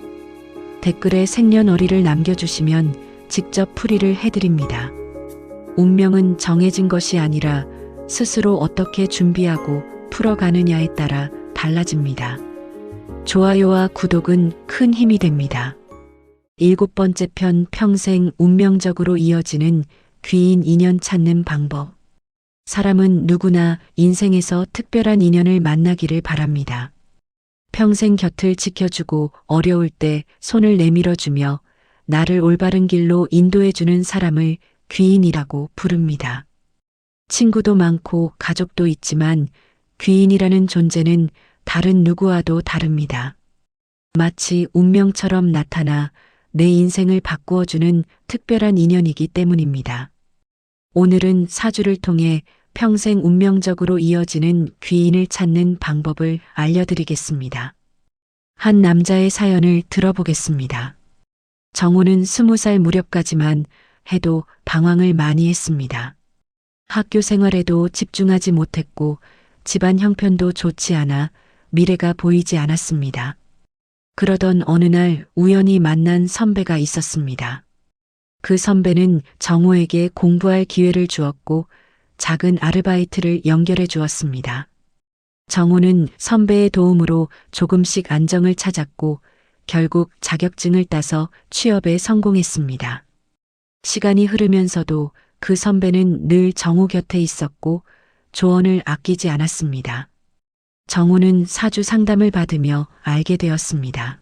댓글에 생년월일을 남겨주시면 직접 풀이를 해드립니다. 운명은 정해진 것이 아니라 스스로 어떻게 준비하고 풀어가느냐에 따라 달라집니다. 좋아요와 구독은 큰 힘이 됩니다. 7번째 편 평생 운명적으로 이어지는 귀인 인연 찾는 방법. 사람은 누구나 인생에서 특별한 인연을 만나기를 바랍니다. 평생 곁을 지켜주고 어려울 때 손을 내밀어주며 나를 올바른 길로 인도해주는 사람을 귀인이라고 부릅니다. 친구도 많고 가족도 있지만 귀인이라는 존재는 다른 누구와도 다릅니다. 마치 운명처럼 나타나 내 인생을 바꾸어주는 특별한 인연이기 때문입니다. 오늘은 사주를 통해 평생 운명적으로 이어지는 귀인을 찾는 방법을 알려드리겠습니다. 한 남자의 사연을 들어보겠습니다. 정우는 20살 무렵까지만 해도 방황을 많이 했습니다. 학교 생활에도 집중하지 못했고 집안 형편도 좋지 않아 미래가 보이지 않았습니다. 그러던 어느 날 우연히 만난 선배가 있었습니다. 그 선배는 정우에게 공부할 기회를 주었고 작은 아르바이트를 연결해 주었습니다. 정우는 선배의 도움으로 조금씩 안정을 찾았고 결국 자격증을 따서 취업에 성공했습니다. 시간이 흐르면서도 그 선배는 늘 정우 곁에 있었고 조언을 아끼지 않았습니다. 정우는 사주 상담을 받으며 알게 되었습니다.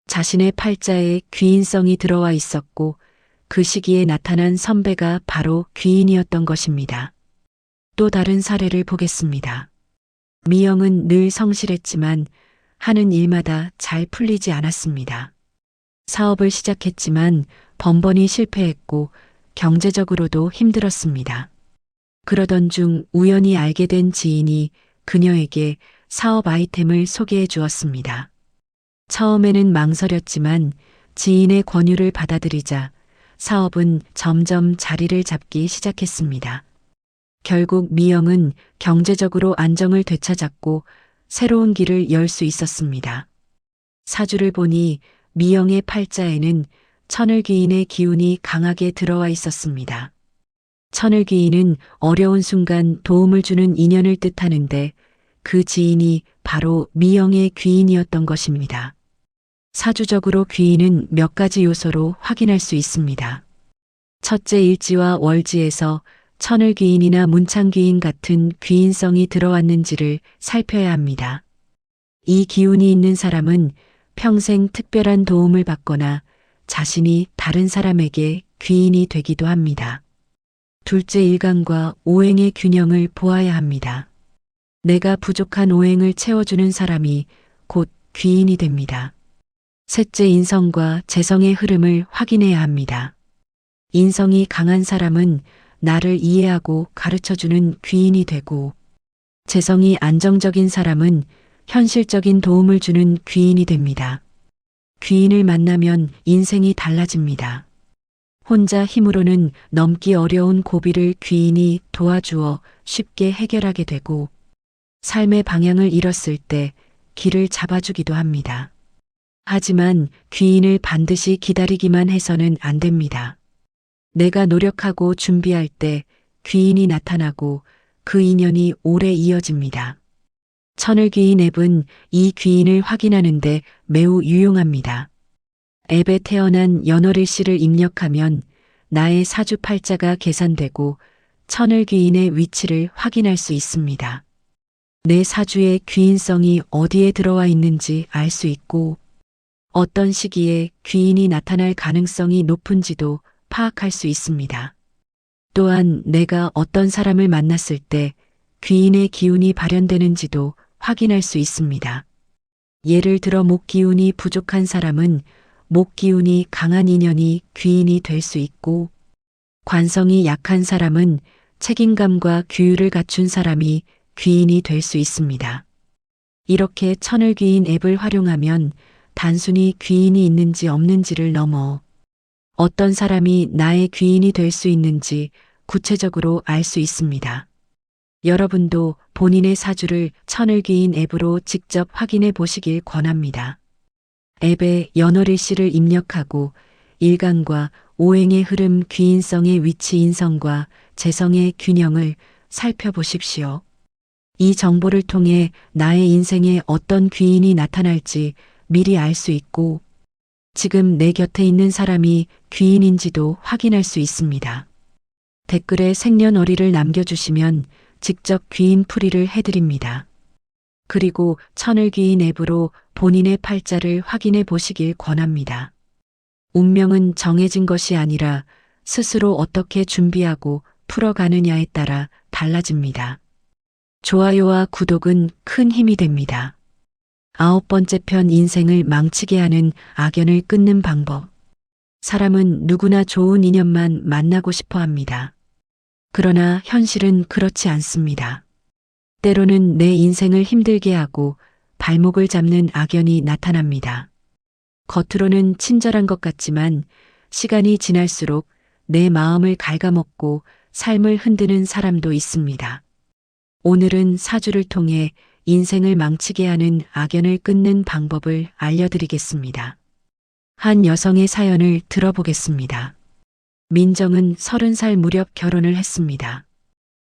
자신의 팔자에 귀인성이 들어와 있었고 그 시기에 나타난 선배가 바로 귀인이었던 것입니다. 또 다른 사례를 보겠습니다. 미영은 늘 성실했지만 하는 일마다 잘 풀리지 않았습니다. 사업을 시작했지만 번번이 실패했고 경제적으로도 힘들었습니다. 그러던 중 우연히 알게 된 지인이 그녀에게 사업 아이템을 소개해 주었습니다. 처음에는 망설였지만 지인의 권유를 받아들이자 사업은 점점 자리를 잡기 시작했습니다. 결국 미영은 경제적으로 안정을 되찾았고 새로운 길을 열 수 있었습니다. 사주를 보니 미영의 팔자에는 천을귀인의 기운이 강하게 들어와 있었습니다. 천을귀인은 어려운 순간 도움을 주는 인연을 뜻하는데 그 지인이 바로 미영의 귀인이었던 것입니다. 사주적으로 귀인은 몇 가지 요소로 확인할 수 있습니다. 첫째, 일지와 월지에서 천을귀인이나 문창귀인 같은 귀인성이 들어왔는지를 살펴야 합니다. 이 기운이 있는 사람은 평생 특별한 도움을 받거나 자신이 다른 사람에게 귀인이 되기도 합니다. 둘째, 일간과 오행의 균형을 보아야 합니다. 내가 부족한 오행을 채워주는 사람이 곧 귀인이 됩니다. 셋째, 인성과 재성의 흐름을 확인해야 합니다. 인성이 강한 사람은 나를 이해하고 가르쳐주는 귀인이 되고, 재성이 안정적인 사람은 현실적인 도움을 주는 귀인이 됩니다. 귀인을 만나면 인생이 달라집니다. 혼자 힘으로는 넘기 어려운 고비를 귀인이 도와주어 쉽게 해결하게 되고, 삶의 방향을 잃었을 때 길을 잡아주기도 합니다. 하지만 귀인을 반드시 기다리기만 해서는 안 됩니다. 내가 노력하고 준비할 때 귀인이 나타나고 그 인연이 오래 이어집니다. 천을귀인 앱은 이 귀인을 확인하는데 매우 유용합니다. 앱에 태어난 연월일시를 입력하면 나의 사주 팔자가 계산되고 천을 귀인의 위치를 확인할 수 있습니다. 내 사주의 귀인성이 어디에 들어와 있는지 알 수 있고 어떤 시기에 귀인이 나타날 가능성이 높은지도 파악할 수 있습니다. 또한 내가 어떤 사람을 만났을 때 귀인의 기운이 발현되는지도 확인할 수 있습니다. 예를 들어 목 기운이 부족한 사람은 목 기운이 강한 인연이 귀인이 될 수 있고 관성이 약한 사람은 책임감과 규율을 갖춘 사람이 귀인이 될 수 있습니다. 이렇게 천을귀인 앱을 활용하면 단순히 귀인이 있는지 없는지를 넘어 어떤 사람이 나의 귀인이 될 수 있는지 구체적으로 알 수 있습니다. 여러분도 본인의 사주를 천을귀인 앱으로 직접 확인해 보시길 권합니다. 앱에 연월일시를 입력하고 일간과 오행의 흐름 귀인성의 위치 인성과 재성의 균형을 살펴보십시오. 이 정보를 통해 나의 인생에 어떤 귀인이 나타날지 미리 알 수 있고 지금 내 곁에 있는 사람이 귀인인지도 확인할 수 있습니다. 댓글에 생년월일을 남겨주시면 직접 귀인 풀이를 해드립니다. 그리고 천을귀인 앱으로 본인의 팔자를 확인해 보시길 권합니다. 운명은 정해진 것이 아니라 스스로 어떻게 준비하고 풀어가느냐에 따라 달라집니다. 좋아요와 구독은 큰 힘이 됩니다. 9번째 편 인생을 망치게 하는 악연을 끊는 방법. 사람은 누구나 좋은 인연만 만나고 싶어 합니다. 그러나 현실은 그렇지 않습니다. 때로는 내 인생을 힘들게 하고 발목을 잡는 악연이 나타납니다. 겉으로는 친절한 것 같지만 시간이 지날수록 내 마음을 갉아먹고 삶을 흔드는 사람도 있습니다. 오늘은 사주를 통해 인생을 망치게 하는 악연을 끊는 방법을 알려드리겠습니다. 한 여성의 사연을 들어보겠습니다. 민정은 30살 무렵 결혼을 했습니다.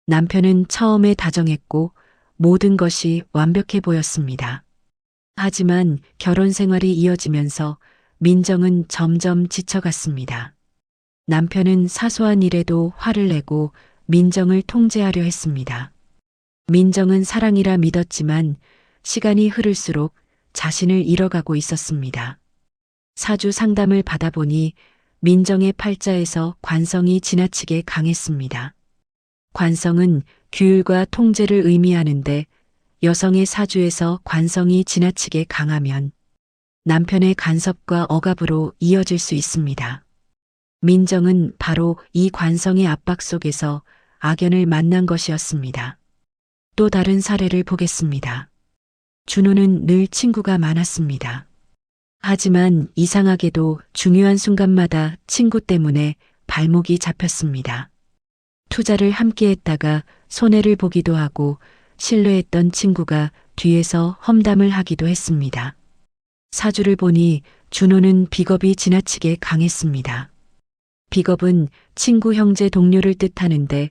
남편은 처음에 다정했고 모든 것이 완벽해 보였습니다. 하지만 결혼 생활이 이어지면서 민정은 점점 지쳐갔습니다. 남편은 사소한 일에도 화를 내고 민정을 통제하려 했습니다. 민정은 사랑이라 믿었지만 시간이 흐를수록 자신을 잃어가고 있었습니다. 사주 상담을 받아보니 민정의 팔자에서 관성이 지나치게 강했습니다. 관성은 규율과 통제를 의미하는데 여성의 사주에서 관성이 지나치게 강하면 남편의 간섭과 억압으로 이어질 수 있습니다. 민정은 바로 이 관성의 압박 속에서 악연을 만난 것이었습니다. 또 다른 사례를 보겠습니다. 준호는 늘 친구가 많았습니다. 하지만 이상하게도 중요한 순간마다 친구 때문에 발목이 잡혔습니다. 투자를 함께 했다가 손해를 보기도 하고 신뢰했던 친구가 뒤에서 험담을 하기도 했습니다. 사주를 보니 준호는 비겁이 지나치게 강했습니다. 비겁은 친구 형제 동료를 뜻하는데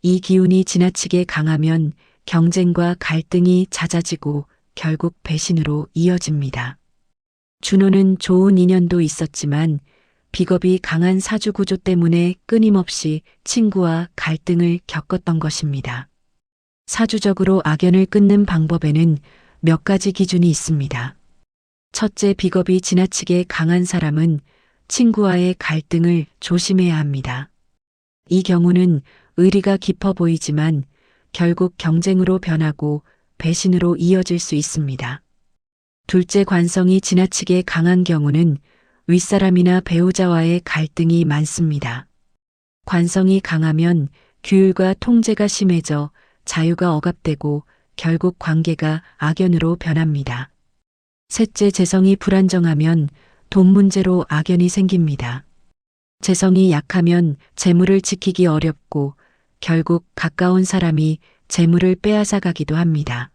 이 기운이 지나치게 강하면 경쟁과 갈등이 잦아지고 결국 배신으로 이어집니다. 준호는 좋은 인연도 있었지만 비겁이 강한 사주 구조 때문에 끊임없이 친구와 갈등을 겪었던 것입니다. 사주적으로 악연을 끊는 방법에는 몇 가지 기준이 있습니다. 첫째, 비겁이 지나치게 강한 사람은 친구와의 갈등을 조심해야 합니다. 이 경우는 의리가 깊어 보이지만 결국 경쟁으로 변하고 배신으로 이어질 수 있습니다. 둘째, 관성이 지나치게 강한 경우는 윗사람이나 배우자와의 갈등이 많습니다. 관성이 강하면 규율과 통제가 심해져 자유가 억압되고 결국 관계가 악연으로 변합니다. 셋째, 재성이 불안정하면 돈 문제로 악연이 생깁니다. 재성이 약하면 재물을 지키기 어렵고 결국 가까운 사람이 재물을 빼앗아 가기도 합니다.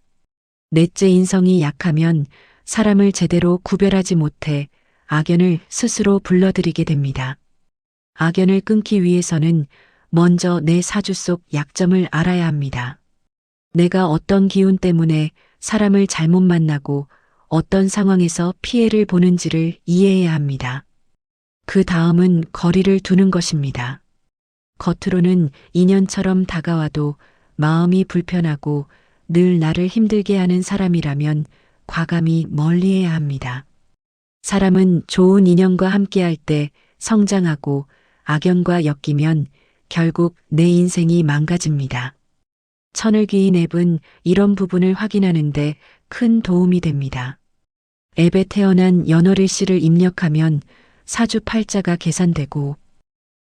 넷째, 인성이 약하면 사람을 제대로 구별하지 못해 악연을 스스로 불러들이게 됩니다. 악연을 끊기 위해서는 먼저 내 사주 속 약점을 알아야 합니다. 내가 어떤 기운 때문에 사람을 잘못 만나고 어떤 상황에서 피해를 보는지를 이해해야 합니다. 그 다음은 거리를 두는 것입니다. 겉으로는 인연처럼 다가와도 마음이 불편하고 늘 나를 힘들게 하는 사람이라면 과감히 멀리해야 합니다. 사람은 좋은 인연과 함께할 때 성장하고 악연과 엮이면 결국 내 인생이 망가집니다. 천을귀인 앱은 이런 부분을 확인하는데 큰 도움이 됩니다. 앱에 태어난 연월일 씨를 입력하면 사주팔자가 계산되고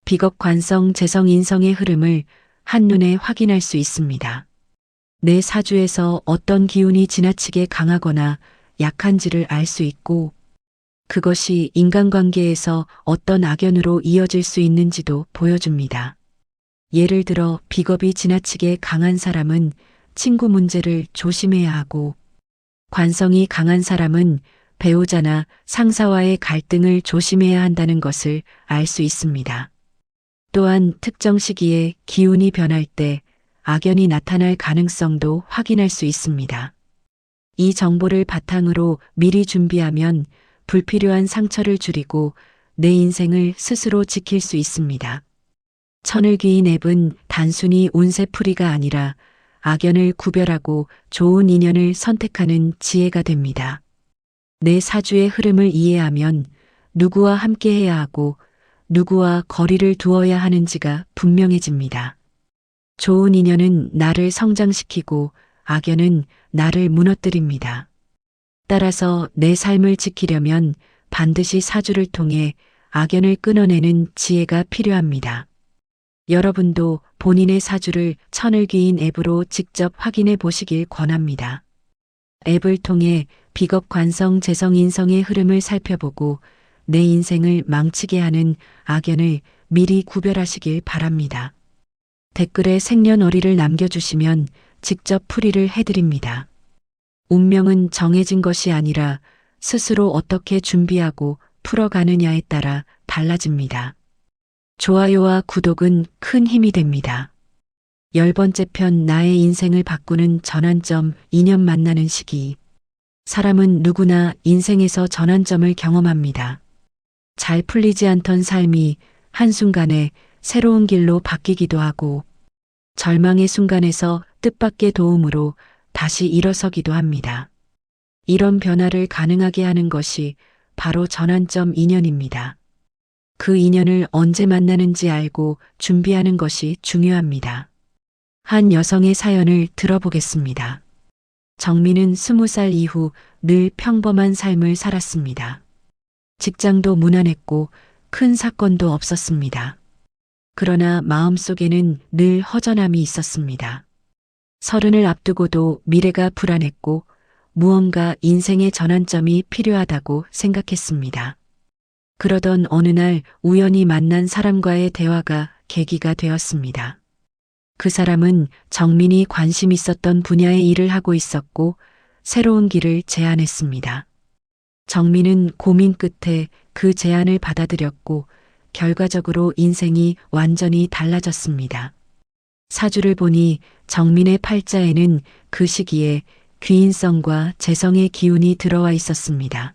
비겁관성 재성인성의 흐름을 한눈에 확인할 수 있습니다. 내 사주에서 어떤 기운이 지나치게 강하거나 약한지를 알 수 있고 그것이 인간관계에서 어떤 악연으로 이어질 수 있는지도 보여줍니다. 예를 들어 비겁이 지나치게 강한 사람은 친구 문제를 조심해야 하고 관성이 강한 사람은 배우자나 상사와의 갈등을 조심해야 한다는 것을 알 수 있습니다. 또한 특정 시기에 기운이 변할 때 악연이 나타날 가능성도 확인할 수 있습니다. 이 정보를 바탕으로 미리 준비하면 불필요한 상처를 줄이고 내 인생을 스스로 지킬 수 있습니다. 천을귀인 앱은 단순히 운세풀이가 아니라 악연을 구별하고 좋은 인연을 선택하는 지혜가 됩니다. 내 사주의 흐름을 이해하면 누구와 함께 해야 하고 누구와 거리를 두어야 하는지가 분명해집니다. 좋은 인연은 나를 성장시키고 악연은 나를 무너뜨립니다. 따라서 내 삶을 지키려면 반드시 사주를 통해 악연을 끊어내는 지혜가 필요합니다. 여러분도 본인의 사주를 천을귀인 앱으로 직접 확인해 보시길 권합니다. 앱을 통해 비겁관성 재성인성의 흐름을 살펴보고 내 인생을 망치게 하는 악연을 미리 구별하시길 바랍니다. 댓글에 생년월일을 남겨주시면 직접 풀이를 해드립니다. 운명은 정해진 것이 아니라 스스로 어떻게 준비하고 풀어가느냐에 따라 달라집니다. 좋아요와 구독은 큰 힘이 됩니다. 10번째 편 나의 인생을 바꾸는 전환점 2년 만나는 시기. 사람은 누구나 인생에서 전환점을 경험합니다. 잘 풀리지 않던 삶이 한순간에 새로운 길로 바뀌기도 하고 절망의 순간에서 뜻밖의 도움으로 다시 일어서기도 합니다. 이런 변화를 가능하게 하는 것이 바로 전환점 인연입니다. 그 인연을 언제 만나는지 알고 준비하는 것이 중요합니다. 한 여성의 사연을 들어보겠습니다. 정민은 20살 이후 늘 평범한 삶을 살았습니다. 직장도 무난했고 큰 사건도 없었습니다. 그러나 마음속에는 늘 허전함이 있었습니다. 30을 앞두고도 미래가 불안했고 무언가 인생의 전환점이 필요하다고 생각했습니다. 그러던 어느 날 우연히 만난 사람과의 대화가 계기가 되었습니다. 그 사람은 정민이 관심 있었던 분야의 일을 하고 있었고 새로운 길을 제안했습니다. 정민은 고민 끝에 그 제안을 받아들였고 결과적으로 인생이 완전히 달라졌습니다. 사주를 보니 정민의 팔자에는 그 시기에 귀인성과 재성의 기운이 들어와 있었습니다.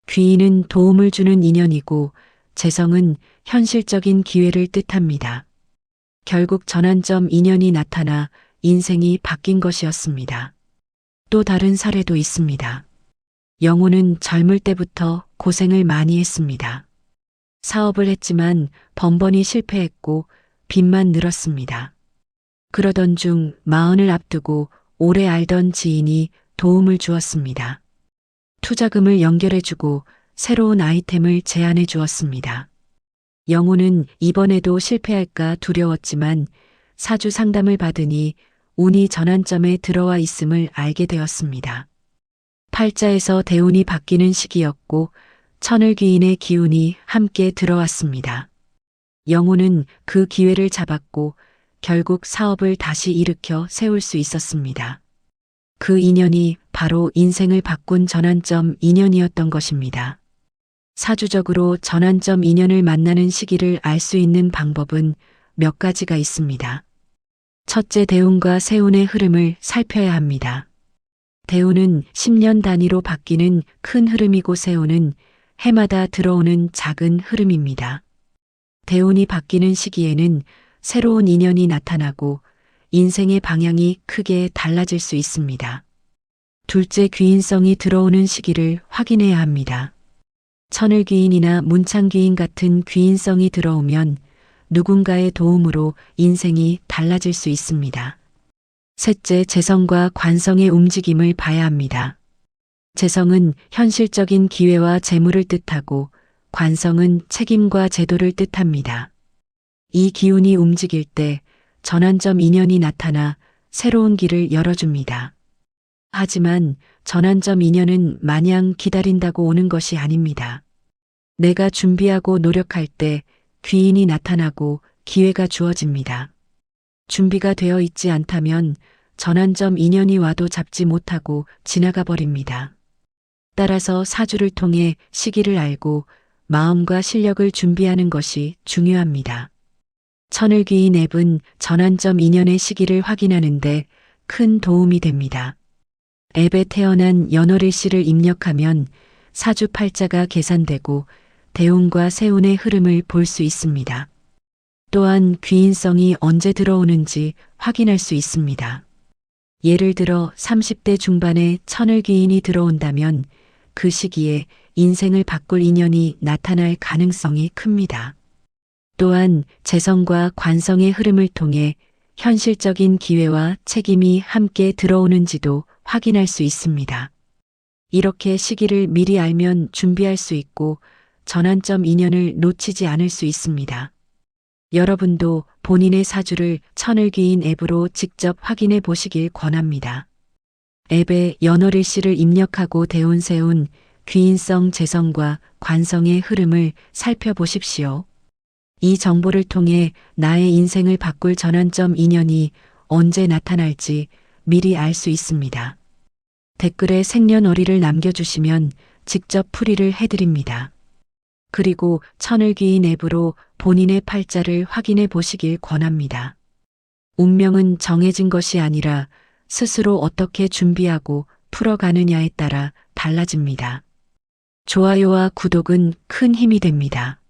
귀인은 도움을 주는 인연이고 재성은 현실적인 기회를 뜻합니다. 결국 전환점 인연이 나타나 인생이 바뀐 것이었습니다. 또 다른 사례도 있습니다. 영호는 젊을 때부터 고생을 많이 했습니다. 사업을 했지만 번번이 실패했고 빚만 늘었습니다. 그러던 중 40을 앞두고 오래 알던 지인이 도움을 주었습니다. 투자금을 연결해주고 새로운 아이템을 제안해 주었습니다. 영호는 이번에도 실패할까 두려웠지만 사주 상담을 받으니 운이 전환점에 들어와 있음을 알게 되었습니다. 팔자에서 대운이 바뀌는 시기였고 천을귀인의 기운이 함께 들어왔습니다. 영호는 그 기회를 잡았고 결국 사업을 다시 일으켜 세울 수 있었습니다. 그 인연이 바로 인생을 바꾼 전환점 인연이었던 것입니다. 사주적으로 전환점 인연을 만나는 시기를 알 수 있는 방법은 몇 가지가 있습니다. 첫째, 대운과 세운의 흐름을 살펴야 합니다. 대운은 10년 단위로 바뀌는 큰 흐름이고 세운은 해마다 들어오는 작은 흐름입니다. 대운이 바뀌는 시기에는 새로운 인연이 나타나고 인생의 방향이 크게 달라질 수 있습니다. 둘째, 귀인성이 들어오는 시기를 확인해야 합니다. 천을귀인이나 문창귀인 같은 귀인성이 들어오면 누군가의 도움으로 인생이 달라질 수 있습니다. 셋째, 재성과 관성의 움직임을 봐야 합니다. 재성은 현실적인 기회와 재물을 뜻하고 관성은 책임과 제도를 뜻합니다. 이 기운이 움직일 때 전환점 인연이 나타나 새로운 길을 열어줍니다. 하지만 전환점 인연은 마냥 기다린다고 오는 것이 아닙니다. 내가 준비하고 노력할 때 귀인이 나타나고 기회가 주어집니다. 준비가 되어 있지 않다면 전환점 인연이 와도 잡지 못하고 지나가 버립니다. 따라서 사주를 통해 시기를 알고 마음과 실력을 준비하는 것이 중요합니다. 천을귀인 앱은 전환점 인연의 시기를 확인하는데 큰 도움이 됩니다. 앱에 태어난 연월일시를 입력하면 사주 팔자가 계산되고 대운과 세운의 흐름을 볼 수 있습니다. 또한 귀인성이 언제 들어오는지 확인할 수 있습니다. 예를 들어 30대 중반에 천을귀인이 들어온다면 그 시기에 인생을 바꿀 인연이 나타날 가능성이 큽니다. 또한 재성과 관성의 흐름을 통해 현실적인 기회와 책임이 함께 들어오는지도 확인할 수 있습니다. 이렇게 시기를 미리 알면 준비할 수 있고 전환점 인연을 놓치지 않을 수 있습니다. 여러분도 본인의 사주를 천을귀인 앱으로 직접 확인해 보시길 권합니다. 앱에 연월일시를 입력하고 대운, 세운, 귀인성, 재성과 관성의 흐름을 살펴보십시오. 이 정보를 통해 나의 인생을 바꿀 전환점 인연이 언제 나타날지 미리 알 수 있습니다. 댓글에 생년월일을 남겨주시면 직접 풀이를 해드립니다. 그리고 천을귀인 앱으로 본인의 팔자를 확인해 보시길 권합니다. 운명은 정해진 것이 아니라 스스로 어떻게 준비하고 풀어가느냐에 따라 달라집니다. 좋아요와 구독은 큰 힘이 됩니다.